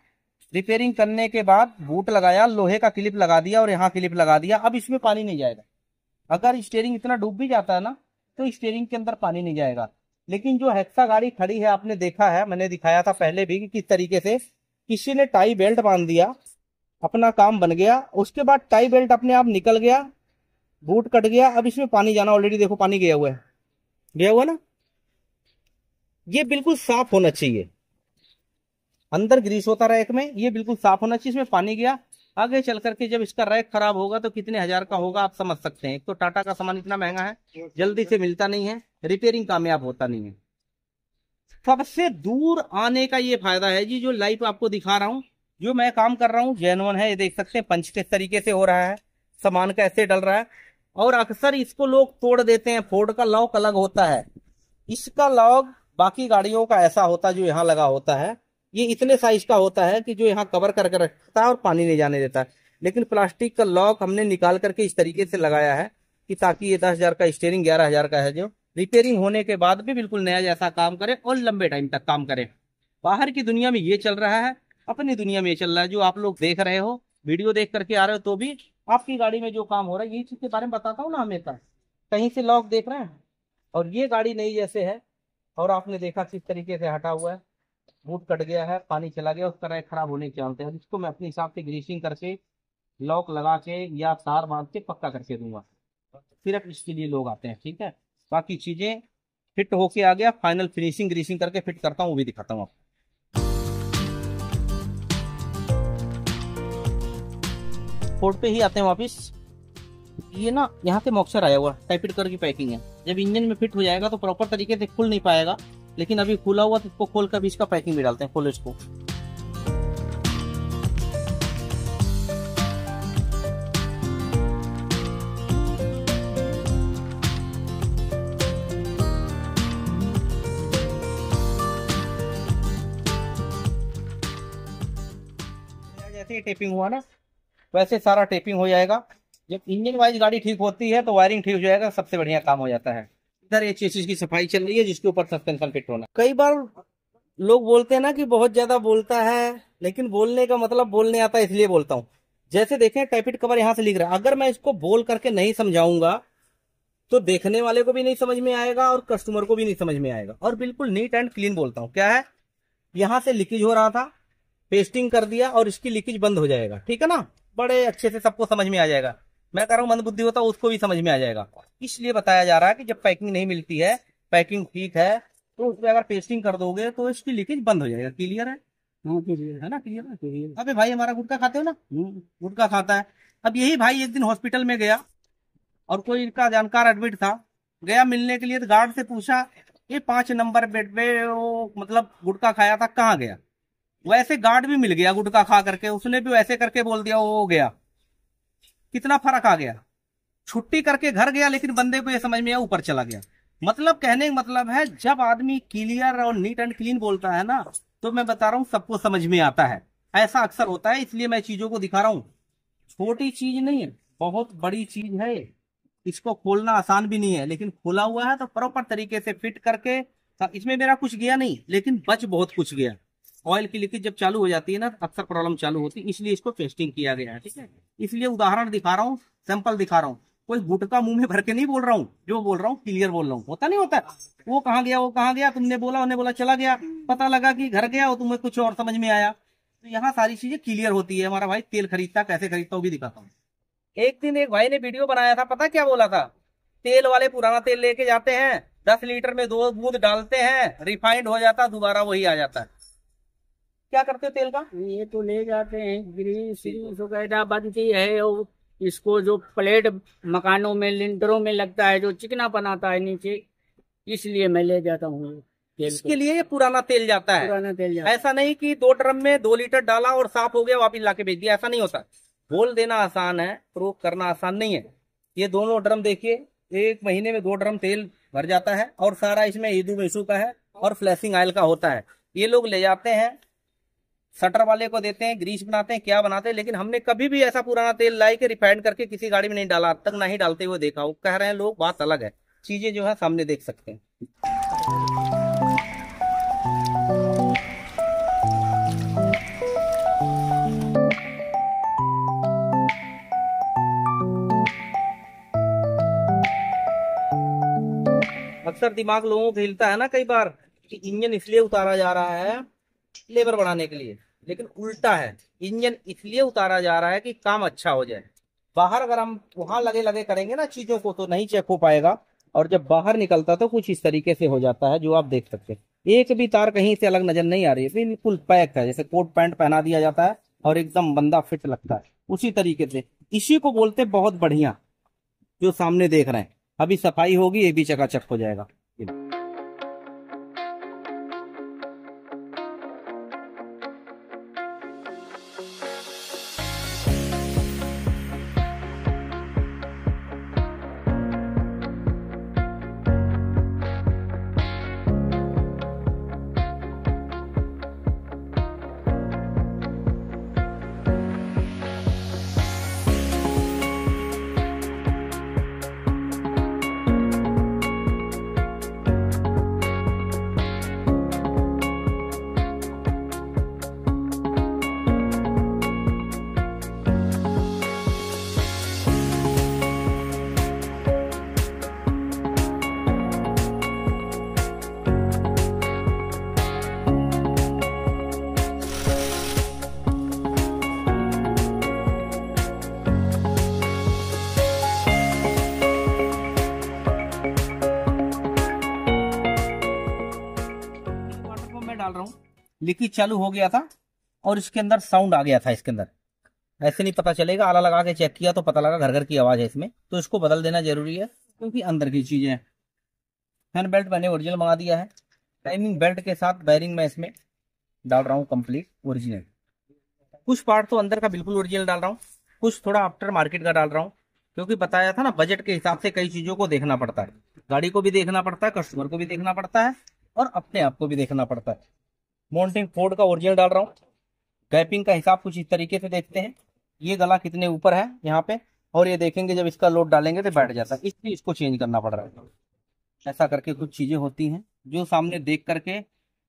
रिपेयरिंग करने के बाद बूट लगाया, लोहे का क्लिप लगा दिया और यहाँ क्लिप लगा दिया। अब इसमें पानी नहीं जाएगा। अगर स्टीयरिंग इतना डूब भी जाता है ना, तो स्टीयरिंग के अंदर पानी नहीं जाएगा। लेकिन जो हेक्सा गाड़ी खड़ी है, आपने देखा है, मैंने दिखाया था पहले भी कि किस तरीके से किसी ने टाई बेल्ट बांध दिया, अपना काम बन गया। उसके बाद टाई बेल्ट अपने आप निकल गया, बूट कट गया। अब इसमें पानी जाना ऑलरेडी देखो, पानी गया हुआ है, गया हुआ ना। ये बिल्कुल साफ होना चाहिए, अंदर ग्रीस होता रैक में, ये बिल्कुल साफ होना चाहिए। इसमें पानी गया, आगे चल करके जब इसका रैक खराब होगा तो कितने हजार का होगा आप समझ सकते हैं। एक तो टाटा का सामान इतना महंगा है, जल्दी से मिलता नहीं है, रिपेयरिंग कामयाब होता नहीं है। सबसे दूर आने का ये फायदा है जी, जो लाइव आपको दिखा रहा हूँ, जो मैं काम कर रहा हूँ जेन्युइन है। ये देख सकते हैं पंच किस तरीके से हो रहा है, सामान कैसे डल रहा है। और अक्सर इसको लोग तोड़ देते हैं। फोर्ड का लॉक अलग होता है, इसका लॉक बाकी गाड़ियों का ऐसा होता है जो यहाँ लगा होता है, ये इतने साइज का होता है कि जो यहाँ कवर करके रखता है और पानी नहीं जाने देता है। लेकिन प्लास्टिक का लॉक हमने निकाल करके इस तरीके से लगाया है कि ताकि ये 10,000 का स्टीयरिंग 11,000 का है, जो रिपेयरिंग होने के बाद भी बिल्कुल नया जैसा काम करे और लंबे टाइम तक काम करे। बाहर की दुनिया में ये चल रहा है, अपनी दुनिया में ये चल रहा है। जो आप लोग देख रहे हो, वीडियो देख करके आ रहे हो, तो भी आपकी गाड़ी में जो काम हो रहा है, यही चीज के बारे में बताता हूँ ना हमेशा। कहीं से लॉक देख रहे हैं, और ये गाड़ी नई जैसे है, और आपने देखा किस तरीके से हटा हुआ है, बूट कट गया है, पानी चला गया, उस तरह खराब होने के चांस है। इसको मैं अपने हिसाब से ग्रीसिंग करके, लॉक लगा के या तार बांध के पक्का करके दूंगा। सिर्फ इसके लिए लोग आते हैं, ठीक है। बाकी चीजें फिट होके आ गया, फाइनल फिनिशिंग ग्रीसिंग करके फिट करता हूँ, वो भी दिखाता हूँ आपको। फोर्ड पे ही आते हैं वापिस। ये ना यहाँ से मॉक्सर आया हुआ टाइपिड कलर की पैकिंग है। जब इंजन में फिट हो जाएगा तो प्रॉपर तरीके से खुल नहीं पाएगा, लेकिन अभी खुला हुआ तो इसको खोल कर भी इसका पैकिंग भी डालते हैं। खोलो इसको। जैसे ही टेपिंग हुआ ना, वैसे सारा टेपिंग हो जाएगा। जब इंजन वाइज गाड़ी ठीक होती है तो वायरिंग ठीक हो जाएगा, सबसे बढ़िया काम हो जाता है। इधर ये चीज की सफाई चल रही है, जिसके ऊपर सस्पेंशन फिट होना। कई बार लोग बोलते हैं ना कि बहुत ज्यादा बोलता है, लेकिन बोलने का मतलब बोलने आता है, इसलिए बोलता हूँ। जैसे देखें टाइपिड कवर यहाँ से लिख रहा है, अगर मैं इसको बोल करके नहीं समझाऊंगा तो देखने वाले को भी नहीं समझ में आएगा और कस्टमर को भी नहीं समझ में आएगा। और बिल्कुल नीट एंड क्लीन बोलता हूँ। क्या है, यहाँ से लीकेज हो रहा था, पेस्टिंग कर दिया और इसकी लीकेज बंद हो जाएगा, ठीक है ना। बड़े अच्छे से सबको समझ में आ जाएगा। मैं कह रहा हूँ मंदबुद्धि होता है उसको भी समझ में आ जाएगा। इसलिए बताया जा रहा है कि जब पैकिंग नहीं मिलती है, पैकिंग ठीक है, तो उसमें अगर पेस्टिंग कर दोगे तो इसकी लीकेज बंद हो जाएगा। क्लियर है? हाँ क्लियर है ना, क्लियर है, क्लियर। अबे भाई हमारा गुटखा खाते हो ना? गुटखा खाता है। अब यही भाई एक दिन हॉस्पिटल में गया और कोई इनका जानकार एडमिट था, गया मिलने के लिए, तो गार्ड से पूछा ये 5 नंबर बेड पे वो मतलब गुटखा खाया था, कहाँ गया? वैसे गार्ड भी मिल गया गुटखा खा करके, उसने भी वैसे करके बोल दिया वो गया। कितना फर्क आ गया। छुट्टी करके घर गया, लेकिन बंदे को ये समझ में आया ऊपर चला गया। मतलब कहने का मतलब है, जब आदमी क्लियर और नीट एंड क्लीन बोलता है ना, तो मैं बता रहा हूँ सबको समझ में आता है। ऐसा अक्सर होता है, इसलिए मैं चीजों को दिखा रहा हूँ। छोटी चीज नहीं है, बहुत बड़ी चीज है। इसको खोलना आसान भी नहीं है, लेकिन खोला हुआ है तो प्रॉपर तरीके से फिट करके। इसमें मेरा कुछ गया नहीं, लेकिन बच बहुत कुछ गया। ऑयल की लीकेज जब चालू हो जाती है ना, अक्सर प्रॉब्लम चालू होती है, इसलिए इसको पेस्टिंग किया गया है, ठीक है। इसलिए उदाहरण दिखा रहा हूँ, सैंपल दिखा रहा हूँ। कोई गुटका मुंह में भर के नहीं बोल रहा हूँ, जो बोल रहा हूँ क्लियर बोल रहा हूँ। होता नहीं होता, वो कहाँ गया, वो कहाँ गया, तुमने बोला, उन्हें बोला, चला गया, पता लगा कि घर गया और तुम्हें कुछ और समझ में आया। तो यहाँ सारी चीजें क्लियर होती है। हमारा भाई तेल खरीदता, कैसे खरीदता वो भी दिखाता हूँ। एक दिन एक भाई ने वीडियो बनाया था, पता क्या बोला था? तेल वाले पुराना तेल लेके जाते हैं, 10 लीटर में 2 बूंद डालते हैं, रिफाइंड हो जाता, दोबारा वही आ जाता है। क्या करते हो तेल का? ये तो ले जाते हैं, ग्रीस वगैरह बनती है, और इसको जो प्लेट मकानों में लिंटरों में लगता है, जो चिकना बनाता है नीचे, इसलिए मैं ले जाता हूँ तेल। इसके लिए ये पुराना तेल जाता है। पुराना तेल जाता है। ऐसा नहीं कि 2 ड्रम में 2 लीटर डाला और साफ हो गया वापिस लाके भेज दिया, ऐसा नहीं होता। बोल देना आसान है, प्रूफ करना आसान नहीं है। ये दोनों ड्रम देखिए, 1 महीने में 2 ड्रम तेल भर जाता है, और सारा इसमें ईदू मेसू का है और फ्लैशिंग ऑयल का होता है। ये लोग ले जाते हैं, शटर वाले को देते हैं, ग्रीस बनाते हैं, क्या बनाते हैं, लेकिन हमने कभी भी ऐसा पुराना तेल लाई के रिफाइंड करके किसी गाड़ी में नहीं डाला, अब तक ना ही डालते हुए देखा। वो कह रहे हैं लोग, बात अलग है। चीजें जो है सामने देख सकते हैं। अक्सर दिमाग लोगों को हिलता है ना कई बार कि इंजन इसलिए उतारा जा रहा है लेबर बढ़ाने के लिए, लेकिन उल्टा है। इंजन इसलिए उतारा जा रहा है कि काम अच्छा हो जाए। बाहर अगर हम वहां लगे लगे करेंगे ना चीजों को, तो नहीं चेक हो पाएगा। और जब बाहर निकलता तो कुछ इस तरीके से हो जाता है, जो आप देख सकते हैं। एक भी तार कहीं से अलग नजर नहीं आ रही है, बिल्कुल पैक है, जैसे कोट पैंट पहना दिया जाता है और एकदम बंदा फिट लगता है, उसी तरीके से। इसी को बोलते बहुत बढ़िया, जो सामने देख रहे हैं। अभी सफाई होगी, ये भी चकाचक हो जाएगा। लीकेज चालू हो गया था और इसके अंदर साउंड आ गया था। इसके अंदर ऐसे नहीं पता चलेगा, आला लगा के चेक किया तो पता लगा घर घर की आवाज है इसमें, तो इसको बदल देना जरूरी है क्योंकि अंदर की चीजें हैं। फैन बेल्ट मैंने ओरिजिनल मंगा दिया है, टाइमिंग बेल्ट के साथ बैरिंग मैं इसमें डाल रहा हूँ कंप्लीट ओरिजिनल। कुछ पार्ट तो अंदर का बिल्कुल ओरिजिनल डाल रहा हूँ, कुछ थोड़ा आफ्टर मार्केट का डाल रहा हूँ, क्योंकि बताया था ना बजट के हिसाब से कई चीजों को देखना पड़ता है। गाड़ी को भी देखना पड़ता है, कस्टमर को भी देखना पड़ता है और अपने आप को भी देखना पड़ता है। माउंटिंग फोर्ड का ओरिजिनल डाल रहा हूँ। गैपिंग का हिसाब कुछ इस तरीके से देखते हैं, ये गला कितने ऊपर है यहाँ पे, और ये देखेंगे जब इसका लोड डालेंगे तो बैठ जाता है, इसलिए इसको चेंज करना पड़ रहा है। ऐसा करके कुछ चीजें होती हैं जो सामने देख करके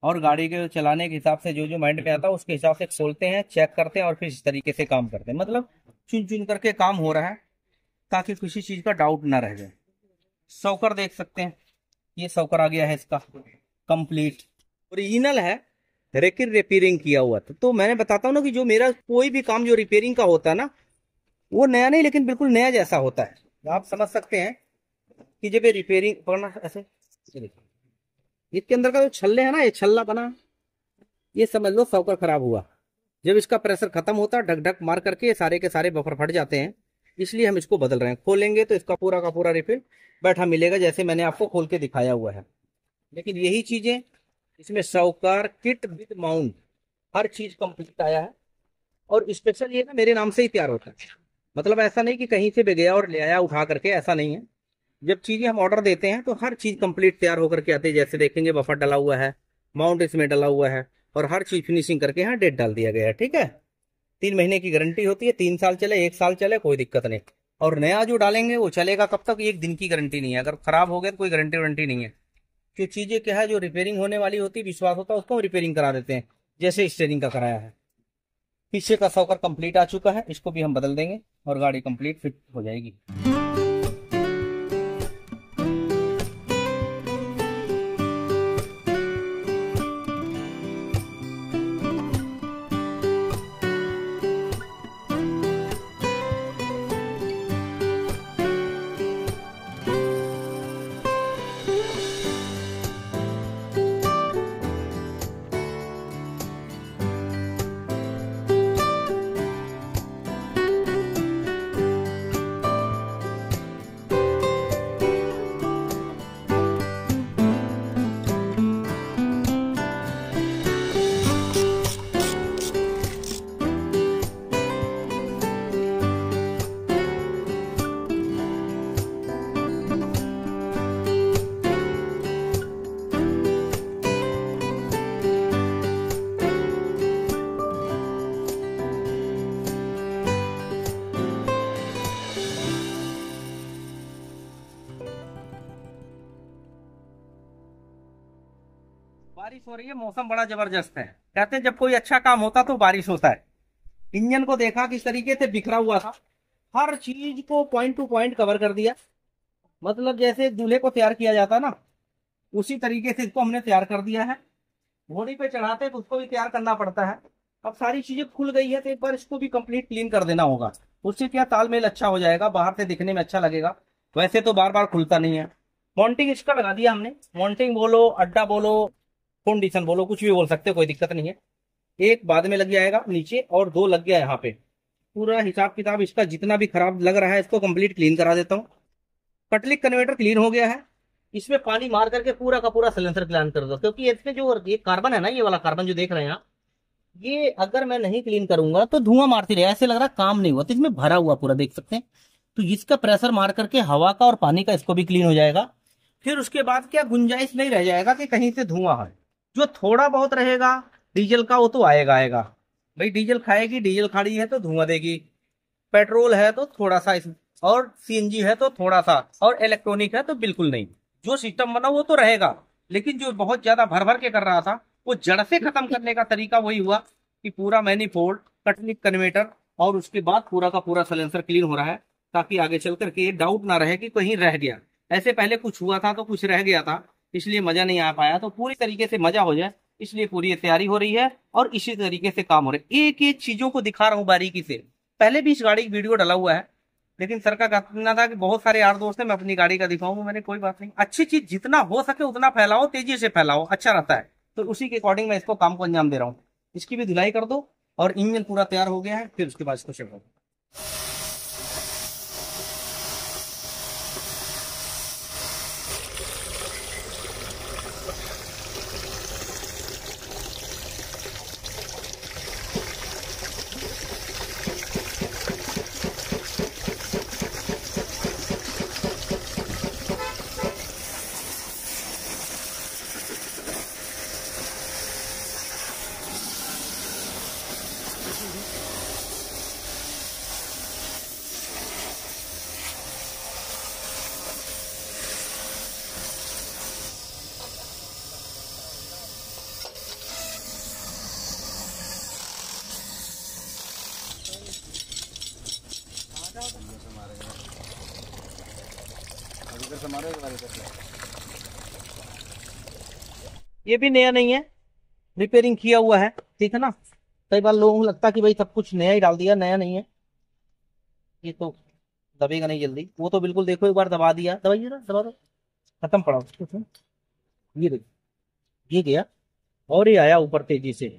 और गाड़ी के चलाने के हिसाब से जो जो माइंड में आता है उसके हिसाब से खोलते हैं, चेक करते हैं और फिर इस तरीके से काम करते हैं। मतलब चुन चुन करके काम हो रहा है ताकि किसी चीज का डाउट ना रह जाए। सौकर देख सकते हैं, ये सौकर आ गया है इसका कंप्लीट ओरिजिनल है, लेकिन रिपेयरिंग किया हुआ था। तो मैंने बताता हूँ ना कि जो मेरा कोई भी काम जो रिपेयरिंग का होता है ना, वो नया नहीं लेकिन बिल्कुल नया जैसा होता है। आप समझ सकते हैं कि जब ये रिपेयरिंग करना ऐसे, इसके अंदर का जो छल्ले है ना, ये छल्ला बना, ये समझ लो सौकर खराब हुआ। जब इसका प्रेशर खत्म होता है ढक ढक मार करके ये सारे के सारे बफर फट जाते हैं, इसलिए हम इसको बदल रहे हैं। खोलेंगे तो इसका पूरा का पूरा रिफिल बैठा मिलेगा जैसे मैंने आपको खोल के दिखाया हुआ है। लेकिन यही चीजें इसमें सौकर किट विद माउंट हर चीज कंप्लीट आया है और स्पेशल ये ना मेरे नाम से ही तैयार होता है। मतलब ऐसा नहीं कि कहीं से भी गया और ले आया उठा करके, ऐसा नहीं है। जब चीजें हम ऑर्डर देते हैं तो हर चीज कंप्लीट तैयार होकर के आती है। जैसे देखेंगे बफर डला हुआ है, माउंट इसमें डला हुआ है और हर चीज फिनिशिंग करके यहाँ डेट डाल दिया गया है। ठीक है, 3 महीने की गारंटी होती है, 3 साल चले 1 साल चले कोई दिक्कत नहीं। और नया जो डालेंगे वो चलेगा कब तक, 1 दिन की गारंटी नहीं है। अगर खराब हो गया तो कोई गारंटी वारंटी नहीं है। जो चीजें क्या है जो रिपेयरिंग होने वाली होती है, विश्वास होता है उसको हम रिपेयरिंग करा देते हैं, जैसे स्टीयरिंग का कराया है। पीछे का सॉकर कंप्लीट आ चुका है, इसको भी हम बदल देंगे और गाड़ी कंप्लीट फिट हो जाएगी। बारिश हो रही है, मौसम बड़ा जबरदस्त है। कहते हैं जब कोई अच्छा काम होता तो बारिश होता है। इंजन को देखा किस तरीके से बिखरा हुआ था, हर चीज को पॉइंट टू पॉइंट कवर कर दिया। मतलब जैसे एक दूल्हे को तैयार किया जाता ना, उसी तरीके से इसको हमने तैयार कर दिया है। घोड़ी पे चढ़ाते तो उसको भी तैयार करना पड़ता है। अब सारी चीजें खुल गई है तो एक बार इसको भी कंप्लीट क्लीन कर देना होगा, उससे क्या तालमेल अच्छा हो जाएगा, बाहर से दिखने में अच्छा लगेगा। वैसे तो बार बार खुलता नहीं है। माउंटिंग इसका लगा दिया हमने, माउंटिंग बोलो, अड्डा बोलो, फाउंडेशन बोलो, कुछ भी बोल सकते हो, कोई दिक्कत नहीं है। एक बाद में लग जाएगा नीचे और 2 लग गया यहाँ पे। पूरा हिसाब किताब इसका जितना भी खराब लग रहा है इसको कंप्लीट क्लीन करा देता हूँ। कटलिक कन्वर्टर क्लीन हो गया है, इसमें पानी मार करके पूरा का पूरा सिलेंडर क्लीन कर दो, क्योंकि इसमें जो ये कार्बन है ना, ये वाला कार्बन जो देख रहे हैं आप, ये अगर मैं नहीं क्लीन करूंगा तो धुआं मारती रहे, ऐसे लग रहा काम नहीं हुआ। तो इसमें भरा हुआ पूरा देख सकते हैं। तो इसका प्रेशर मार करके हवा का और पानी का इसको भी क्लीन हो जाएगा। फिर उसके बाद क्या गुंजाइश नहीं रह जाएगा कि कहीं से धुआं है। जो थोड़ा बहुत रहेगा डीजल का वो तो आएगा आएगा, भाई डीजल खाएगी, डीजल खाड़ी है तो धुआं देगी, पेट्रोल है तो थोड़ा सा, और सीएनजी है तो थोड़ा सा, और इलेक्ट्रॉनिक है तो बिल्कुल नहीं। जो सिस्टम बना वो तो रहेगा, लेकिन जो बहुत ज्यादा भर भर के कर रहा था वो जड़ से खत्म करने का तरीका वही हुआ कि पूरा मैनिफोल्ड, कटलिक कन्वर्टर और उसके बाद पूरा का पूरा सिलेंसर क्लीन हो रहा है, ताकि आगे चल करके ये डाउट ना रहे कि कहीं रह गया। ऐसे पहले कुछ हुआ था तो कुछ रह गया था, इसलिए मजा नहीं आ पाया। तो पूरी तरीके से मजा हो जाए इसलिए पूरी तैयारी हो रही है और इसी तरीके से काम हो रहा है। एक एक चीजों को दिखा रहा हूँ बारीकी से। पहले भी इस गाड़ी की वीडियो डाला हुआ है, लेकिन सर का कहना था कि बहुत सारे यार दोस्त है मैं अपनी गाड़ी का दिखाऊंगा। मैंने कोई बात नहीं, अच्छी चीज जितना हो सके उतना फैलाओ, तेजी से फैलाओ, अच्छा रहता है। तो उसी के अकॉर्डिंग मैं इसको काम को अंजाम दे रहा हूँ। इसकी भी धुलाई कर दो और इंजन पूरा तैयार हो गया है, फिर उसके बाद इसको चेक करो। ये भी नया नहीं है, रिपेयरिंग किया हुआ है, ठीक है ना। कई बार लोगों को लगता है कि भाई सब कुछ नया ही डाल दिया, नया नहीं है। ये तो दबेगा नहीं जल्दी, वो तो बिल्कुल देखो एक बार दबा दिया, दबाइए ना, दबा दो, खत्म पड़ा उसको। ये देखो, ये गया और ये आया ऊपर तेजी से,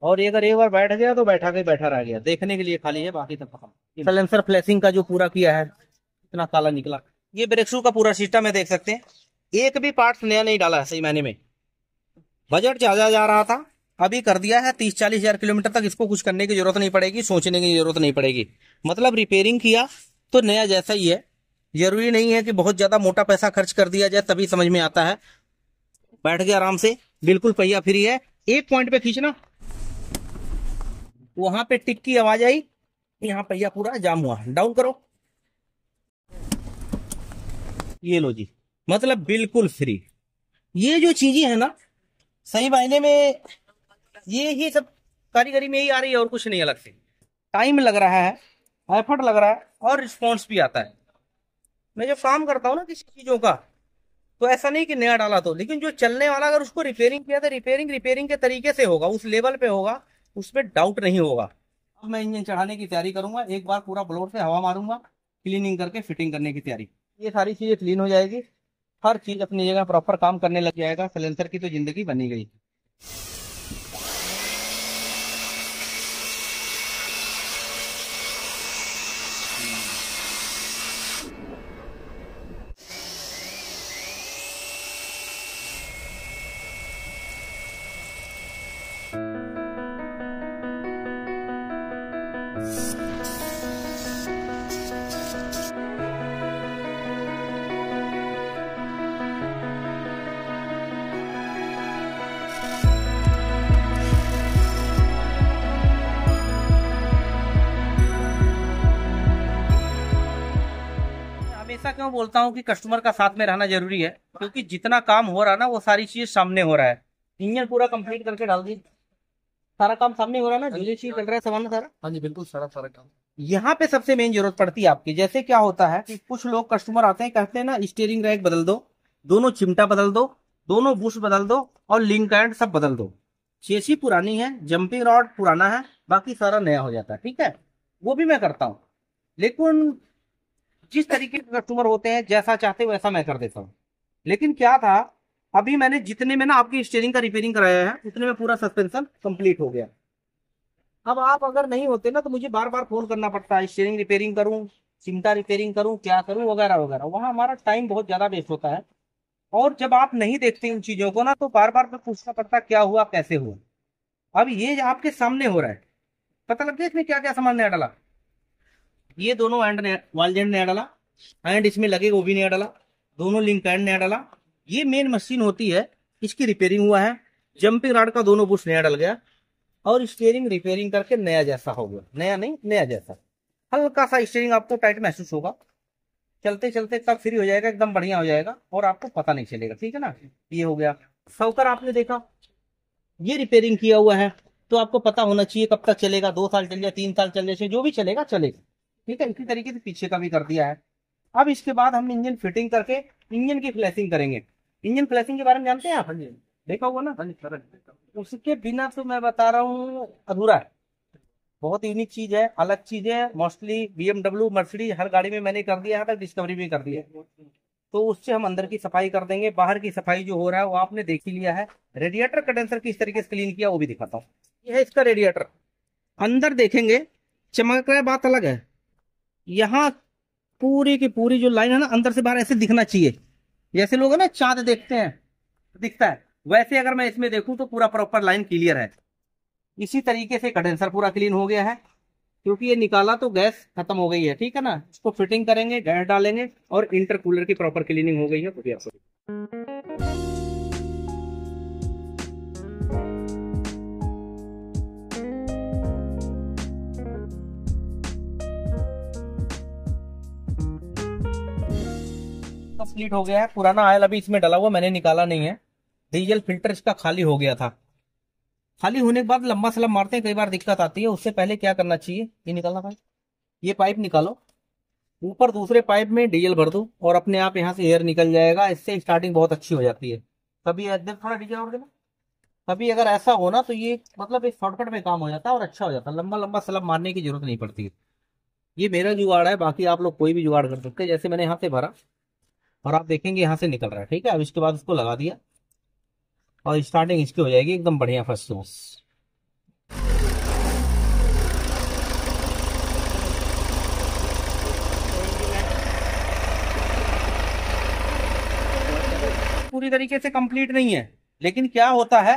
और ये अगर एक बार बैठ गया तो बैठा के बैठा रह गया, देखने के लिए खाली है, बाकी तक खत्म। सलेंसर फ्लैशिंग का जो पूरा किया है, इतना काला निकला। ये ब्रेक शू का पूरा सिस्टम है, देख सकते हैं, एक भी पार्ट नया नहीं डाला है सही मायने में। बजट ज्यादा जा रहा था, अभी कर दिया है 30-40 हजार किलोमीटर तक, इसको कुछ करने की जरूरत नहीं पड़ेगी, सोचने की जरूरत नहीं पड़ेगी। मतलब रिपेयरिंग किया तो नया जैसा ही है, जरूरी नहीं है कि बहुत ज्यादा मोटा पैसा खर्च कर दिया जाए तभी समझ में आता है। बैठ गया आराम से, बिल्कुल पहिया फ्री है। एक पॉइंट पे खींचना, वहां पे टिक की आवाज आई, यहाँ पहिया पूरा जाम हुआ, डाउन करो, ये लो जी, मतलब बिल्कुल फ्री। ये जो चीजें है ना, सही मायने में ये ही सब कारीगरी में ही आ रही है, और कुछ नहीं अलग से। टाइम लग रहा है, एफर्ट लग रहा है, और रिस्पॉन्स भी आता है। मैं जब काम करता हूँ ना किसी चीजों का, तो ऐसा नहीं कि नया डाला तो, लेकिन जो चलने वाला अगर उसको रिपेयरिंग किया तो रिपेयरिंग के तरीके से होगा, उस लेवल पे होगा, उसमें डाउट नहीं होगा। अब मैं इंजन चढ़ाने की तैयारी करूंगा, एक बार पूरा ब्लोअर से हवा मारूंगा, क्लीनिंग करके फिटिंग करने की तैयारी। ये सारी चीजें क्लीन हो जाएगी, हर चीज अपनी जगह प्रॉपर काम करने लग जाएगा, सलेंसर की तो जिंदगी बनी गई। हमेशा क्यों बोलता हूँ कि कस्टमर का साथ में रहना जरूरी है, क्योंकि जितना काम हो रहा है ना वो सारी चीज सामने हो रहा है। इंजन पूरा कंप्लीट करके डाल दी, सारा काम सामने हो रहा है ना, जो चीज चल रहा है सामान सारा। हाँ जी बिल्कुल, सारा सारा काम। यहाँ पे सबसे मेन जरूरत पड़ती है आपकी। जैसे क्या होता है कि कुछ लोग कस्टमर आते हैं, कहते हैं ना स्टीयरिंग रैक बदल दो, दोनों चिमटा बदल दो, दोनों बुश बदल दो, और लिंक एंड सब बदल दो। चेसी पुरानी है, जंपिंग रॉड पुराना है, बाकी सारा नया हो जाता है, ठीक है, वो भी मैं करता हूँ। लेकिन जिस तरीके के कस्टमर होते हैं, जैसा चाहते वैसा मैं कर देता हूँ। लेकिन क्या था, अभी मैंने जितने में ना आपकी स्टीयरिंग का रिपेयरिंग कराया है, उतने में पूरा सस्पेंशन कंप्लीट हो गया। अब आप अगर नहीं होते ना तो मुझे बार बार फोन करना पड़ता है, स्टीयरिंग रिपेयरिंग करूं, चिमटा रिपेयरिंग करूं, क्या करूं, वगैरह वगैरह, वहां हमारा टाइम बहुत ज्यादा वेस्ट होता है। और जब आप नहीं देखते इन चीजों को ना, तो बार बार पूछना पड़ता क्या हुआ, कैसे हुआ। अब ये आपके सामने हो रहा है, पता लग गया इसमें क्या क्या सामान नया डाला। ये दोनों एंड वालजेंट नया डाला, एंड इसमें लगे वो भी नया डाला, दोनों लिंक एंड नया डाला। ये मेन मशीन होती है, इसकी रिपेयरिंग हुआ है। जंपिंग रॉड का दोनों बुश नया डल गया, और स्टीयरिंग रिपेयरिंग करके नया जैसा हो गया, नया नहीं नया जैसा। हल्का सा स्टीयरिंग आपको टाइट महसूस होगा, चलते चलते तब फ्री हो जाएगा, एकदम बढ़िया हो जाएगा, और आपको पता नहीं चलेगा, ठीक है ना। ये हो गया। सौकर आपने देखा, ये रिपेयरिंग किया हुआ है, तो आपको पता होना चाहिए कब तक चलेगा, 2 साल चल जाए, 3 साल चल जाए, जो भी चलेगा चलेगा, ठीक है। इसी तरीके से पीछे का भी कर दिया है। अब इसके बाद हम इंजन फिटिंग करके इंजन की फ्लैशिंग करेंगे। इंजन फ्लैशिंग के बारे में जानते हैं आप? देखा होगा ना। उसके बिना तो मैं बता रहा हूँ अधूरा है। बहुत यूनिक चीज है, अलग चीज है। मोस्टली BMW, मर्सिडीज हर गाड़ी में मैंने कर दिया है, तक डिस्कवरी भी कर दिया है। तो उससे हम अंदर की सफाई कर देंगे। बाहर की सफाई जो हो रहा है वो आपने देख ही लिया है। रेडिएटर कंडेंसर किस तरीके से क्लीन किया वो भी दिखाता हूँ। यह है इसका रेडिएटर। अंदर देखेंगे चमक रहा है, बात अलग है। यहाँ पूरी की पूरी जो लाइन है ना, अंदर से बाहर ऐसे दिखना चाहिए, जैसे लोग है ना चांद देखते हैं दिखता है, वैसे अगर मैं इसमें देखूं तो पूरा प्रॉपर लाइन क्लियर है। इसी तरीके से कंडेंसर पूरा क्लीन हो गया है, क्योंकि ये निकाला तो गैस खत्म हो गई है, ठीक है ना। इसको फिटिंग करेंगे, गैस डालेंगे और इंटरकूलर की प्रॉपर क्लीनिंग हो गई है। तो भी आपको कंप्लीट हो गया है। पुराना ऑयल अभी इसमें डला हुआ, मैंने निकाला नहीं है। डीजल फिल्टर इसका खाली हो गया था। खाली होने के बाद लंबा सलब मारते हैं, कई बार दिक्कत आती है। उससे पहले क्या करना चाहिए, ये निकालना भाई, ये पाइप निकालो, ऊपर दूसरे पाइप में डीजल भर दो और अपने आप यहाँ से एयर निकल जाएगा। इससे स्टार्टिंग बहुत अच्छी हो जाती है। कभी इधर थोड़ा डीजल और देना, कभी अगर ऐसा हो ना तो ये मतलब एक शॉर्टकट में काम हो जाता है और अच्छा हो जाता है। लंबा लंबा सलब मारने की जरूरत नहीं पड़ती है। ये मेरा जुगाड़ है, बाकी आप लोग कोई भी जुगाड़ कर सकते हैं। जैसे मैंने यहाँ से भरा और आप देखेंगे यहाँ से निकल रहा है, ठीक है। अब इसके बाद इसको लगा दिया और स्टार्टिंग इसकी हो जाएगी एकदम बढ़िया, फर्स्ट क्लास। पूरी तरीके से कंप्लीट नहीं है, लेकिन क्या होता है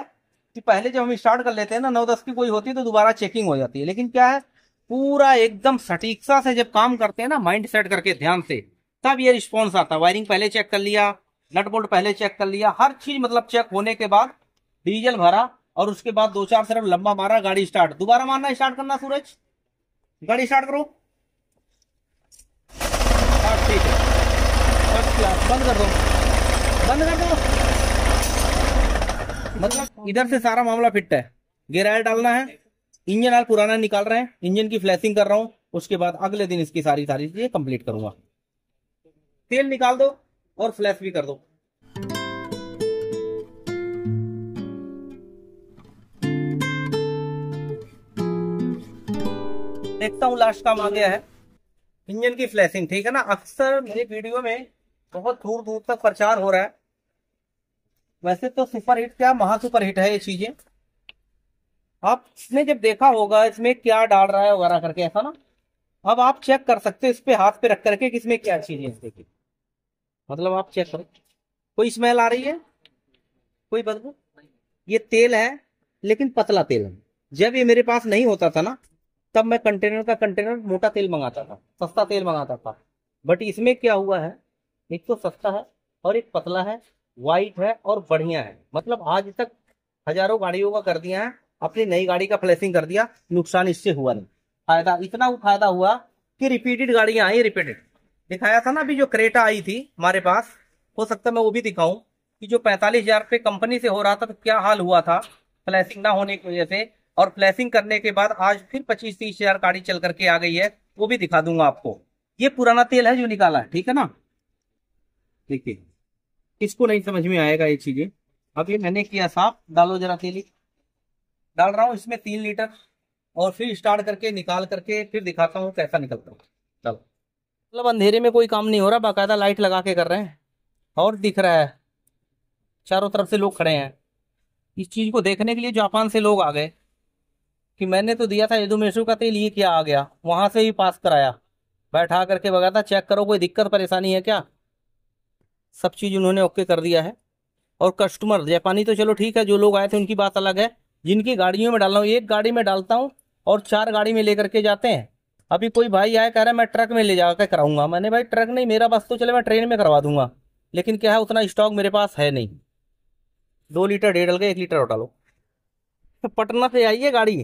कि पहले जब हम स्टार्ट कर लेते हैं ना, 9-10 की कोई होती है तो दोबारा चेकिंग हो जाती है। लेकिन क्या है, पूरा एकदम सटीकता से जब काम करते हैं ना, माइंड सेट करके ध्यान से, तब ये रिस्पॉन्स आता है। वायरिंग पहले चेक कर लिया, नट बोल्ट पहले चेक कर लिया, हर चीज मतलब चेक होने के बाद डीजल भरा और उसके बाद 2-4 सरब लंबा मारा, गाड़ी स्टार्ट। दोबारा मारना, स्टार्ट करना सूरज, गाड़ी स्टार्ट करो। ठीक है, फर्स्ट क्लास। बंद कर दो, बंद कर दो। मतलब इधर से सारा मामला फिट है। गियर ऑयल डालना है, इंजन ऑयल पुराना निकाल रहे हैं, इंजन की फ्लैशिंग कर रहा हूं। उसके बाद अगले दिन इसकी सारी चीजें कंप्लीट करूंगा। तेल निकाल दो और फ्लैश भी कर दो। देखता हूं लास्ट काम आ गया है, इंजन की फ्लैशिंग, ठीक है ना। अक्सर मेरे वीडियो में बहुत दूर दूर तक प्रचार हो रहा है। वैसे तो सुपर हिट क्या, महा सुपर हिट है ये चीजें। आपने जब देखा होगा इसमें क्या डाल रहा है वगैरह करके, ऐसा ना। अब आप चेक कर सकते हैं इस पे हाथ पे रख करके कि इसमें क्या चीजें हैं। देखिए, मतलब आप चेक करो, कोई स्मेल आ रही है, कोई बदबू। ये तेल है, लेकिन पतला तेल है। जब ये मेरे पास नहीं होता था ना, तब मैं कंटेनर का कंटेनर मोटा तेल मंगाता था, सस्ता तेल मंगाता था। बट इसमें क्या हुआ है, एक तो सस्ता है और एक पतला है, वाइट है और बढ़िया है। मतलब आज तक हजारों गाड़ियों का कर दिया है, अपनी नई गाड़ी का फ्लैशिंग कर दिया, नुकसान इससे हुआ नहीं। फायदा इतना फायदा हुआ कि रिपीटेड गाड़ियां आई, रिपीटेड। दिखाया था ना अभी जो क्रेटा आई थी हमारे पास, हो सकता है मैं वो भी दिखाऊं कि जो 45,000 पे कंपनी से हो रहा था तो क्या हाल हुआ था फ्लैशिंग ना होने की वजह से। और फ्लैशिंग करने के बाद आज फिर 25-30 हजार गाड़ी चल करके आ गई है, वो भी दिखा दूंगा आपको। ये पुराना तेल है जो निकाला है, ठीक है ना। देखिए, इसको नहीं समझ में आएगा ये चीजें। अब ये मैंने किया साफ, डालो जरा तेल। डाल रहा हूँ इसमें 3 लीटर और फिर स्टार्ट करके निकाल करके फिर दिखाता हूँ कैसा निकलता हूँ। चलो, मतलब अंधेरे में कोई काम नहीं हो रहा, बाकायदा लाइट लगा के कर रहे हैं और दिख रहा है। चारों तरफ से लोग खड़े हैं इस चीज को देखने के लिए। जापान से लोग आ गए कि मैंने तो दिया था यदुमेशु का तेल, ये क्या आ गया। वहां से ही पास कराया, बैठा करके बगाता, चेक करो कोई दिक्कत परेशानी है क्या। सब चीज उन्होंने ओके कर दिया है। और कस्टमर जापानी तो चलो ठीक है, जो लोग आए थे उनकी बात अलग है। जिनकी गाड़ियों में डाल रहा हूँ, एक गाड़ी में डालता हूँ और 4 गाड़ी में लेकर के जाते हैं। अभी कोई भाई आया कह रहा है मैं ट्रक में ले जाकर कराऊंगा। मैंने भाई ट्रक नहीं, मेरा बस तो चले, मैं ट्रेन में करवा दूंगा। लेकिन क्या है, उतना स्टॉक मेरे पास है नहीं। 2 लीटर डेढ़ गए, 1 लीटर और डालो। तो पटना से आई है गाड़ी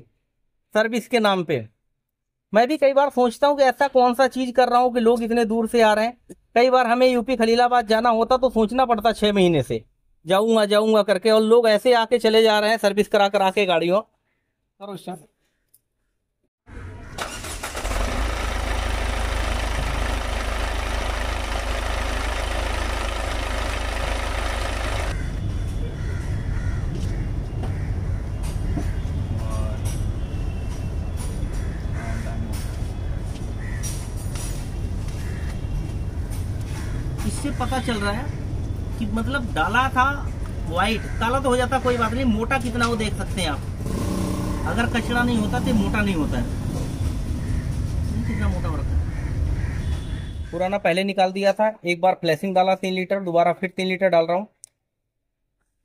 सर्विस के नाम पे। मैं भी कई बार सोचता हूँ कि ऐसा कौन सा चीज कर रहा हूँ कि लोग इतने दूर से आ रहे हैं। कई बार हमें यूपी खलीलाबाद जाना होता तो सोचना पड़ता 6 महीने से जाऊंगा जाऊंगा करके, और लोग ऐसे आके चले जा रहे हैं सर्विस करा कर आके गाड़ियों। इससे पता चल रहा है कि मतलब डाला था व्हाइट, काला तो हो जाता कोई बात नहीं, मोटा कितना वो देख सकते हैं आप। अगर कचरा नहीं होता तो मोटा नहीं होता है, कितना मोटा हो रखा है। पुराना पहले निकाल दिया था, एक बार फ्लैशिंग डाला 3 लीटर, दोबारा फिर 3 लीटर डाल रहा हूँ।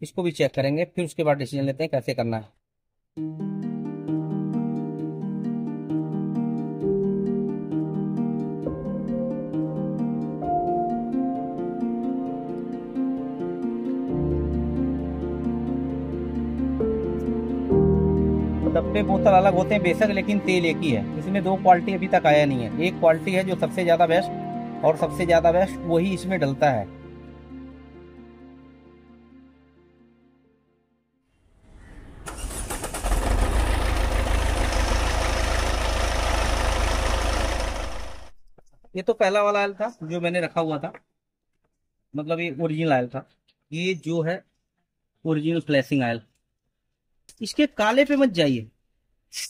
इसको भी चेक करेंगे, फिर उसके बाद डिसीजन लेते हैं कैसे करना है। डब्बे बोतल अलग होते हैं बेशक, लेकिन तेल एक ही है। इसमें 2 क्वालिटी अभी तक आया नहीं है। एक क्वालिटी है जो सबसे ज्यादा बेस्ट, और सबसे ज्यादा बेस्ट वही इसमें डलता है। ये तो पहला वाला आयल था जो मैंने रखा हुआ था, मतलब ये ओरिजिनल आयल था। ये जो है ओरिजिनल फ्लैशिंग आयल। इसके काले पे मत जाइए,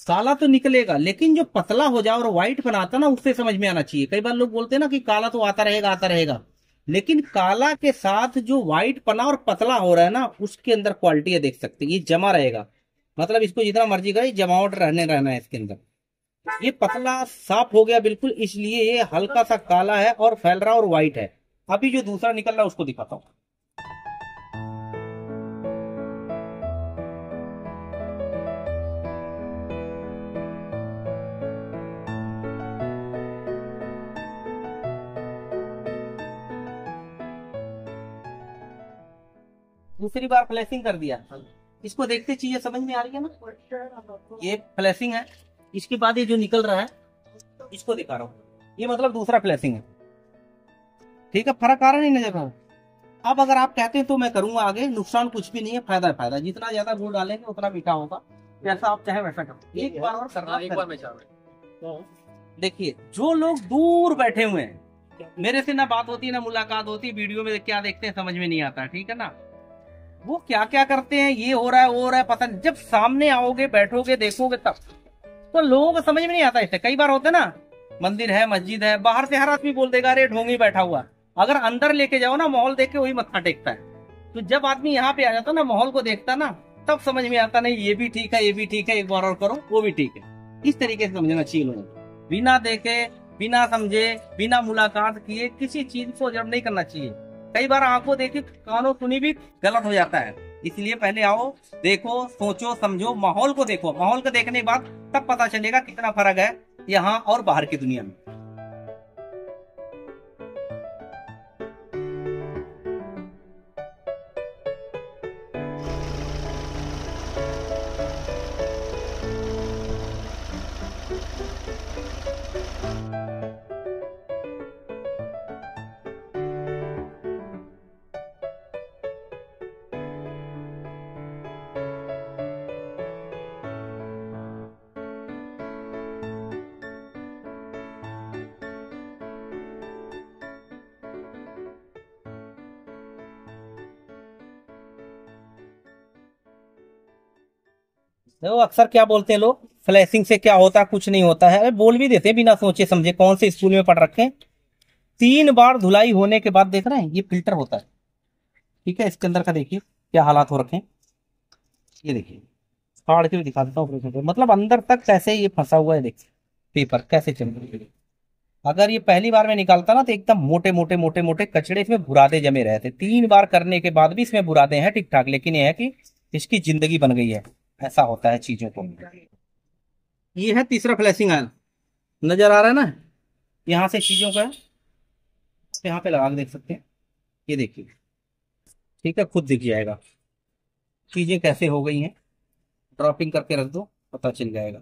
काला तो निकलेगा, लेकिन जो पतला हो जाए और व्हाइट बनाता ना, उससे समझ में आना चाहिए। कई बार लोग बोलते हैं ना कि काला तो आता रहेगा आता रहेगा, लेकिन काला के साथ जो व्हाइट पना और पतला हो रहा है ना, उसके अंदर क्वालिटी है, देख सकते हैं। ये जमा रहेगा, मतलब इसको जितना मर्जी करे जमावट रहना है इसके अंदर। ये पतला साफ हो गया बिल्कुल, इसलिए ये हल्का सा काला है और फैल रहा और व्हाइट है। अभी जो दूसरा निकल रहा है उसको दिखाता हूँ। दूसरी बार फ्लैशिंग कर दिया, इसको देखते चीजें समझ में आ रही है ना। ये फ्लैशिंग है, इसके बाद ये जो निकल रहा है इसको दिखा रहा हूँ, ये मतलब दूसरा फ्लैशिंग है। ठीक है, फर्क आ रहा नहीं नजर में। अब अगर आप कहते हैं तो मैं करूंगा आगे, नुकसान कुछ भी नहीं है, फायदा है फायदा। जितना ज्यादा गुड़ डालेंगे उतना मीठा होगा, जैसा आप चाहे वैसा करो। एक बार और करना, एक बार मैं चाह रहा हूँ। देखिए, जो लोग दूर बैठे हुए हैं, मेरे से ना बात होती है ना मुलाकात होती है, वीडियो में क्या देखते हैं समझ में नहीं आता, ठीक है ना। वो क्या क्या करते हैं, ये हो रहा है वो हो रहा है, पता नहीं। जब सामने आओगे बैठोगे देखोगे तब तो लोगों को समझ में नहीं आता। इससे कई बार होता है ना, मंदिर है मस्जिद है, बाहर से हर आदमी बोल देगा अरे ढोंगी बैठा हुआ। अगर अंदर लेके जाओ ना, माहौल देख के वही मत्था टेकता है। तो जब आदमी यहाँ पे आ जाता ना, माहौल को देखता ना, तब समझ में आता नहीं ये भी ठीक है ये भी ठीक है, एक बार और करो वो भी ठीक है। इस तरीके से समझना चाहिए लोगों को। बिना देखे, बिना समझे, बिना मुलाकात किए किसी चीज को जब नहीं करना चाहिए। कई बार आंखों देखी कानों सुनी भी गलत हो जाता है। इसलिए पहले आओ, देखो, सोचो, समझो, माहौल को देखो। माहौल को देखने के बाद तब पता चलेगा कितना फर्क है यहाँ और बाहर की दुनिया में। देखो, अक्सर क्या बोलते हैं लोग, फ्लैशिंग से क्या होता है, कुछ नहीं होता है। अरे बोल भी देते हैं बिना सोचे समझे, कौन से स्कूल में पढ़ रखे हैं। 3 बार धुलाई होने के बाद देख रहे हैं, ये फिल्टर होता है, ठीक है। इसके अंदर का देखिए क्या हालात हो रखे हैं, ये देखिए, फाड़ के भी दिखा देता हूँ। मतलब अंदर तक कैसे ये फंसा हुआ है, देखिए पेपर कैसे चल रही है। अगर ये पहली बार में निकालता ना तो एकदम मोटे मोटे मोटे मोटे कचड़े इसमें बुरादे जमे रहे थे। 3 बार करने के बाद भी इसमें बुरादे हैं ठीक ठाक, लेकिन ये है कि इसकी जिंदगी बन गई है। ऐसा होता है चीजों को। ये है तीसरा फ्लैशिंग आयल, नजर आ रहा है ना, यहाँ से चीजों का यहाँ पे लगा के देख सकते हैं, ये देखिए, ठीक है, खुद दिख जाएगा चीजें कैसे हो गई हैं। ड्रॉपिंग करके रख दो, पता चल जाएगा।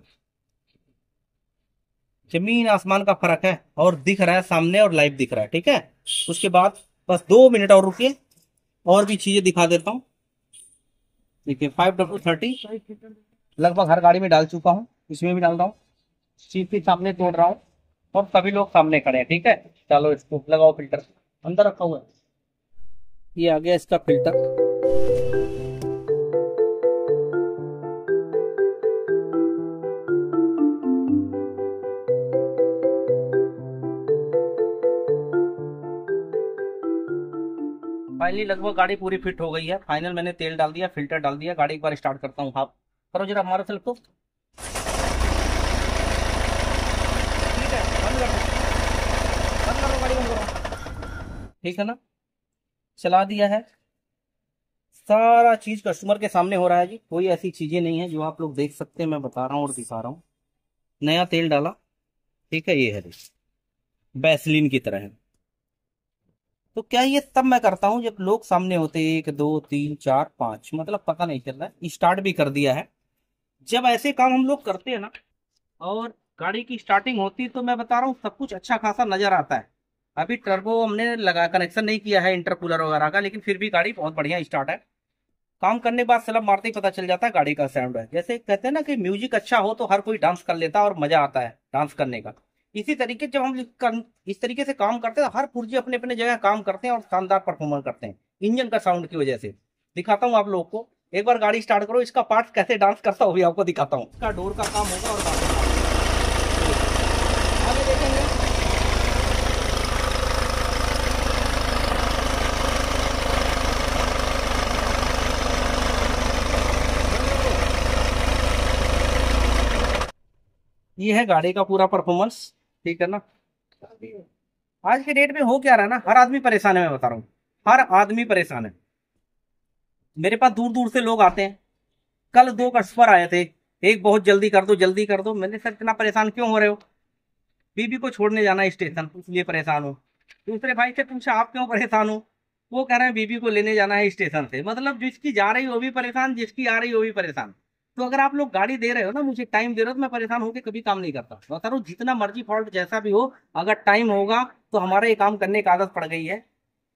जमीन आसमान का फर्क है, और दिख रहा है सामने और लाइव दिख रहा है, ठीक है। उसके बाद बस 2 मिनट और रुकिए, और भी चीजें दिखा देता हूँ। देखिए 5W30 लगभग हर गाड़ी में डाल चुका हूँ, इसमें भी डाल रहा हूँ। सीट के सामने तोड़ रहा हूँ, और सभी लोग सामने खड़े हैं, ठीक है। चलो इसको लगाओ, फिल्टर अंदर रखा हुआ है। ये आ गया इसका फिल्टर। फाइनली लगभग गाड़ी पूरी फिट हो गई है। फाइनल मैंने तेल डाल दिया, फिल्टर डाल दिया। गाड़ी एक बार स्टार्ट करता हूँ। हाफ करो जरा हमारा सेल्फ को। ठीक है, बंद कर दो, बंद करो, गाड़ी बंद करो। ठीक है ना, चला दिया है। सारा चीज कस्टमर के सामने हो रहा है जी, कोई ऐसी चीजें नहीं है जो आप लोग देख सकते हैं। मैं बता रहा हूँ और दिखा रहा हूँ। नया तेल डाला, ठीक है, ये है वैसलीन की तरह है। तो क्या ये तब मैं करता हूँ जब लोग सामने होते हैं, 1 2 3 4 5, मतलब पता नहीं चल रहा है। स्टार्ट भी कर दिया है। जब ऐसे काम हम लोग करते हैं ना और गाड़ी की स्टार्टिंग होती है, तो मैं बता रहा हूँ सब कुछ अच्छा खासा नजर आता है। अभी टर्बो हमने लगा, कनेक्शन नहीं किया है इंटरकूलर वगैरह का, लेकिन फिर भी गाड़ी बहुत बढ़िया स्टार्ट है। काम करने के बाद स्लब मारते ही पता चल जाता है गाड़ी का साउंड है। जैसे कहते हैं ना कि म्यूजिक अच्छा हो तो हर कोई डांस कर लेता है और मजा आता है डांस करने का। इसी तरीके जब हम इस तरीके से काम करते हैं, हर पुर्जे अपने अपने जगह काम करते हैं और शानदार परफॉर्मेंस करते हैं इंजन का साउंड की वजह से। दिखाता हूँ आप लोगों को, एक बार गाड़ी स्टार्ट करो, इसका पार्ट कैसे डांस करता हो भी आपको दिखाता हूँ। इसका डोर का काम होगा और आगे देखेंगे। ये है गाड़ी का पूरा परफॉर्मेंस, ठीक है ना। आज के डेट में हो क्या रहा है ना, हर आदमी परेशान है। मैं बता रहा हूँ, हर आदमी परेशान है। मेरे पास दूर दूर से लोग आते हैं। कल 2 कस्टमर आए थे, एक बहुत जल्दी कर दो जल्दी कर दो। मैंने सर इतना परेशान क्यों हो रहे हो? बीबी को छोड़ने जाना है स्टेशन, इसलिए परेशान हो। दूसरे भाई से पूछा आप क्यों परेशान हो? वो कह रहे हैं बीबी को लेने जाना है स्टेशन से। मतलब जिसकी जा रही वो भी परेशान, जिसकी आ रही वो भी परेशान। तो अगर आप लोग गाड़ी दे रहे हो ना, मुझे टाइम दे रहे हो, तो मैं परेशान होकर कभी काम नहीं करता। बता रहा हूँ, जितना मर्जी फॉल्ट जैसा भी हो, अगर टाइम होगा तो हमारा ये काम करने की आदत पड़ गई है।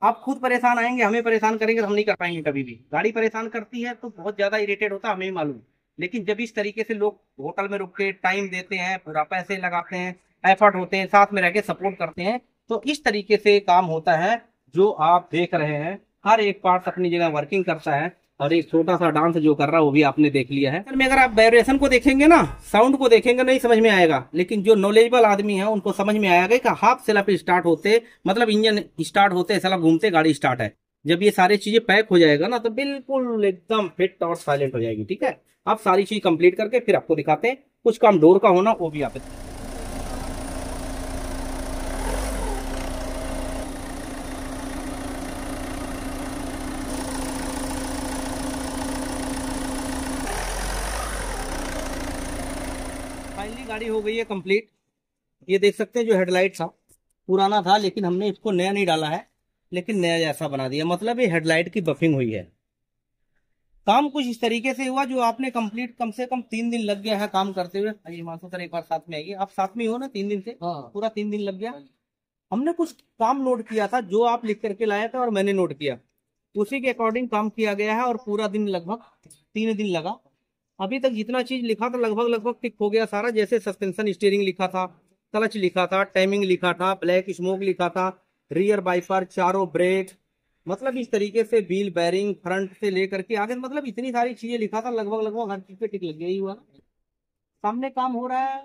आप खुद परेशान आएंगे, हमें परेशान करेंगे तो हम नहीं कर पाएंगे कभी भी। गाड़ी परेशान करती है तो बहुत ज्यादा इरिटेट होता है, हमें भी मालूम। लेकिन जब इस तरीके से लोग होटल में रुक के टाइम देते हैं, पूरा पैसे लगाते हैं, एफर्ट होते हैं, साथ में रह के सपोर्ट करते हैं, तो इस तरीके से काम होता है। जो आप देख रहे हैं, हर एक पार्ट अपनी जगह वर्किंग करता है। और एक छोटा सा डांस जो कर रहा है वो भी आपने देख लिया है। में अगर आप वाइब्रेशन को देखेंगे ना, साउंड को देखेंगे, नहीं समझ में आएगा। लेकिन जो नॉलेजेबल आदमी है उनको समझ में आएगा कि हाफ सेल्फ स्टार्ट होते, मतलब इंजन स्टार्ट होते, सेल्फ घूमते गाड़ी स्टार्ट है। जब ये सारी चीजें पैक हो जाएगा ना, तो बिल्कुल एकदम फिट और साइलेंट हो जाएगी। ठीक है, अब सारी चीज कंप्लीट करके फिर आपको दिखाते हैं। कुछ काम डोर का होना वो भी आप फाइनली गाड़ी हो गई है कंप्लीट। ये देख सकते हैं, जो हेडलाइट था पुराना था, लेकिन हमने इसको नया नहीं डाला है, लेकिन नया जैसा बना दिया। मतलब ये हेडलाइट की बफिंग हुई है। काम कुछ इस तरीके से हुआ जो आपने कंप्लीट, कम से कम 3 दिन लग गया है काम करते हुए। आइए मानसो सर, एक बार साथ में आइए। आप साथ में ही हो ना 3 दिन से? हाँ। पूरा 3 दिन लग गया। हमने कुछ काम नोट किया था जो आप लिख करके लाए थे और मैंने नोट किया, उसी के अकॉर्डिंग काम किया गया है। और पूरा दिन लगभग 3 दिन लगा। अभी तक जितना चीज लिखा था लगभग लगभग टिक हो गया सारा। जैसे सस्पेंशन स्टीयरिंग लिखा था, क्लच लिखा था, टाइमिंग लिखा था, ब्लैक स्मोक लिखा था, रियर वाइपर, चारों ब्रेक, मतलब इस तरीके से व्हील बैरिंग फ्रंट से लेकर के आगे, मतलब इतनी सारी चीजें लिखा था। लगभग लगभग हर चीज पे टिक लग गया ही हुआ। सामने काम हो रहा है,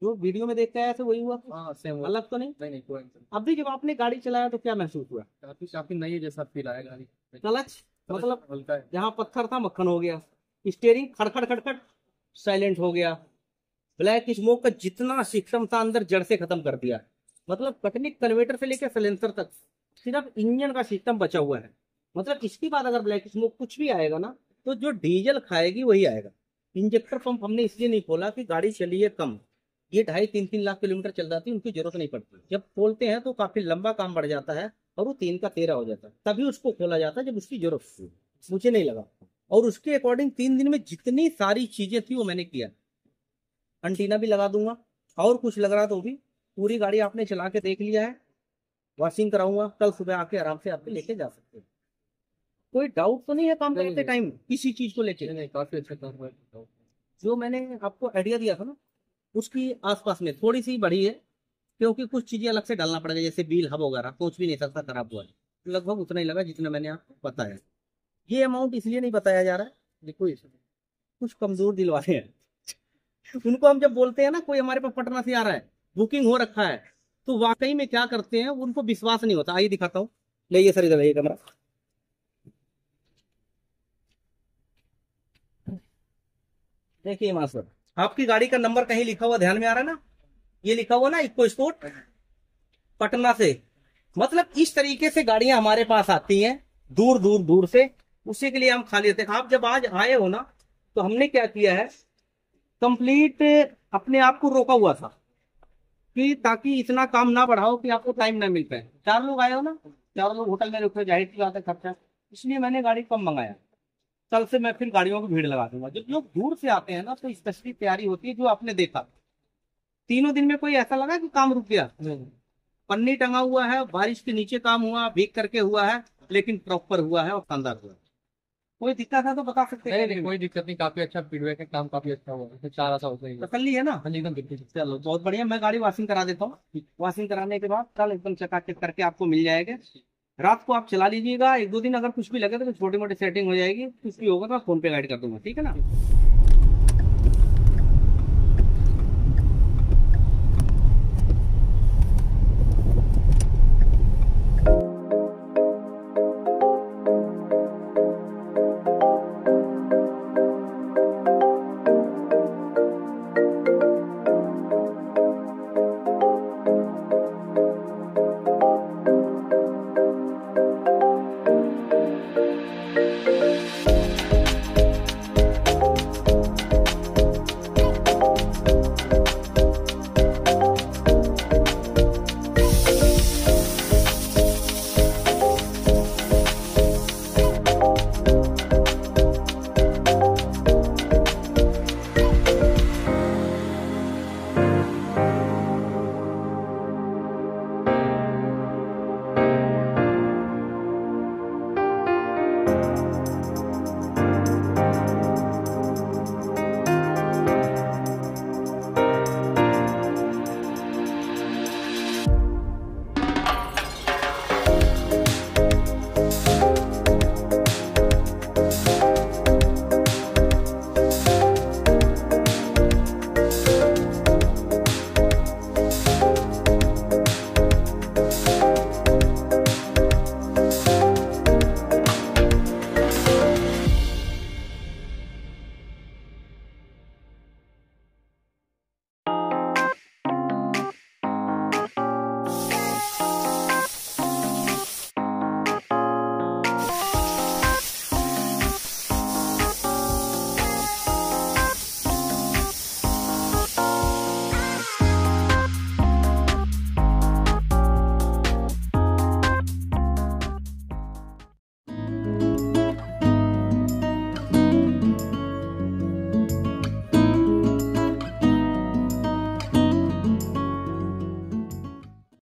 जो वीडियो में देखते हैं वही हुआ। सेम अलग तो नहीं कोई। अभी जब आपने गाड़ी चलाया तो क्या महसूस हुआ? काफी नई जैसा फील आया गाड़ी। क्लच मतलब हल्का है, जहाँ पत्थर था मक्खन हो गया। स्टीयरिंग खड़खड़ खड़खड़ साइलेंट हो गया। ब्लैक स्मोक का जितना सिस्टम था अंदर जड़ से खत्म कर दिया। मतलब कटनिक कन्वर्टर से लेकर सिलेंसर तक सिर्फ इंजन का सिस्टम बचा हुआ है। मतलब इसके बाद अगर ब्लैक स्मोक कुछ भी आएगा ना, तो जो डीजल खाएगी वही आएगा। इंजेक्टर पंप हमने इसलिए नहीं खोला कि गाड़ी चली है कम, ये 2.5-3 लाख किलोमीटर चल जाती है, उनकी जरूरत नहीं पड़ती। जब खोलते हैं तो काफी लंबा काम बढ़ जाता है और वो 3 का 13 हो जाता है, तभी उसको खोला जाता है जब उसकी जरूरत होती है। मुझे नहीं लगा। और उसके अकॉर्डिंग 3 दिन में जितनी सारी चीजें थी वो मैंने किया। एंटीना भी लगा दूंगा, और कुछ लग रहा तो भी। पूरी गाड़ी आपने चला के देख लिया है, वॉशिंग कराऊंगा, कल सुबह आके आराम से आपके लेके जा सकते हैं। कोई डाउट तो नहीं है काम करते टाइम किसी चीज को लेके? नहीं, काफी अच्छा काम हुआ। जो मैंने आपको आइडिया दिया था ना, उसकी आसपास में थोड़ी सी बढ़ी है, क्योंकि कुछ चीजें अलग से डालना पड़ेगा, जैसे बील हब वगैरह सोच भी नहीं सकता खराब हुआ है। लगभग उतना ही लगा जितना मैंने आपको बताया। ये अमाउंट इसलिए नहीं बताया जा रहा है, देखो कुछ कमजोर दिल वाले हैं, उनको हम जब बोलते हैं ना कोई हमारे पास पटना से आ रहा है, बुकिंग हो रखा है, तो वाकई में क्या करते हैं उनको विश्वास नहीं होता। आइए दिखाता हूँ। ले ये सर, इधर ये कैमरा, देखिए मास्टर, आपकी गाड़ी का नंबर कहीं लिखा हुआ ध्यान में आ रहा है ना? ये लिखा हुआ ना इको स्पोर्ट पटना से। मतलब इस तरीके से गाड़ियां हमारे पास आती हैं दूर दूर दूर से, उसी के लिए हम खा लेते हैं। आप जब आज आए हो ना, तो हमने क्या किया है, कंप्लीट अपने आप को रोका हुआ था कि ताकि इतना काम ना बढ़ाओ कि आपको टाइम ना मिल पाए। 4 लोग आए हो ना, 4 लोग होटल में रुके, जाहिर सी बात है खर्चा, इसलिए मैंने गाड़ी कम मंगाया। कल से मैं फिर गाड़ियों की भीड़ लगा दूंगा। जब लोग दूर से आते हैं ना, तो स्पेशली तैयारी होती है जो आपने देखा। 3 दिन में कोई ऐसा लगा कि काम रुक गया? पन्नी टंगा हुआ है, बारिश के नीचे काम हुआ, भीग करके हुआ है, लेकिन प्रॉपर हुआ है और शानदार हुआ है। कोई दिक्कत है तो बता सकते हैं? नहीं, कोई दिक्कत नहीं, काफी अच्छा फीडबैक है, काम काफी अच्छा हुआ है, चाह रहा था उसे ही। तसल्ली है ना? हाँ जी, एकदम बिल्कुल। चलो बहुत बढ़िया, मैं गाड़ी वॉशिंग करा देता हूँ। वॉशिंग कराने के बाद कल एकदम चकाचक करके आपको मिल जाएगा। रात को आप चला लीजिएगा, 1-2 दिन अगर कुछ भी लगे तो छोटी मोटी सेटिंग हो जाएगी, कुछ भी होगा तो फोन पे गाइड कर दूंगा, ठीक है ना?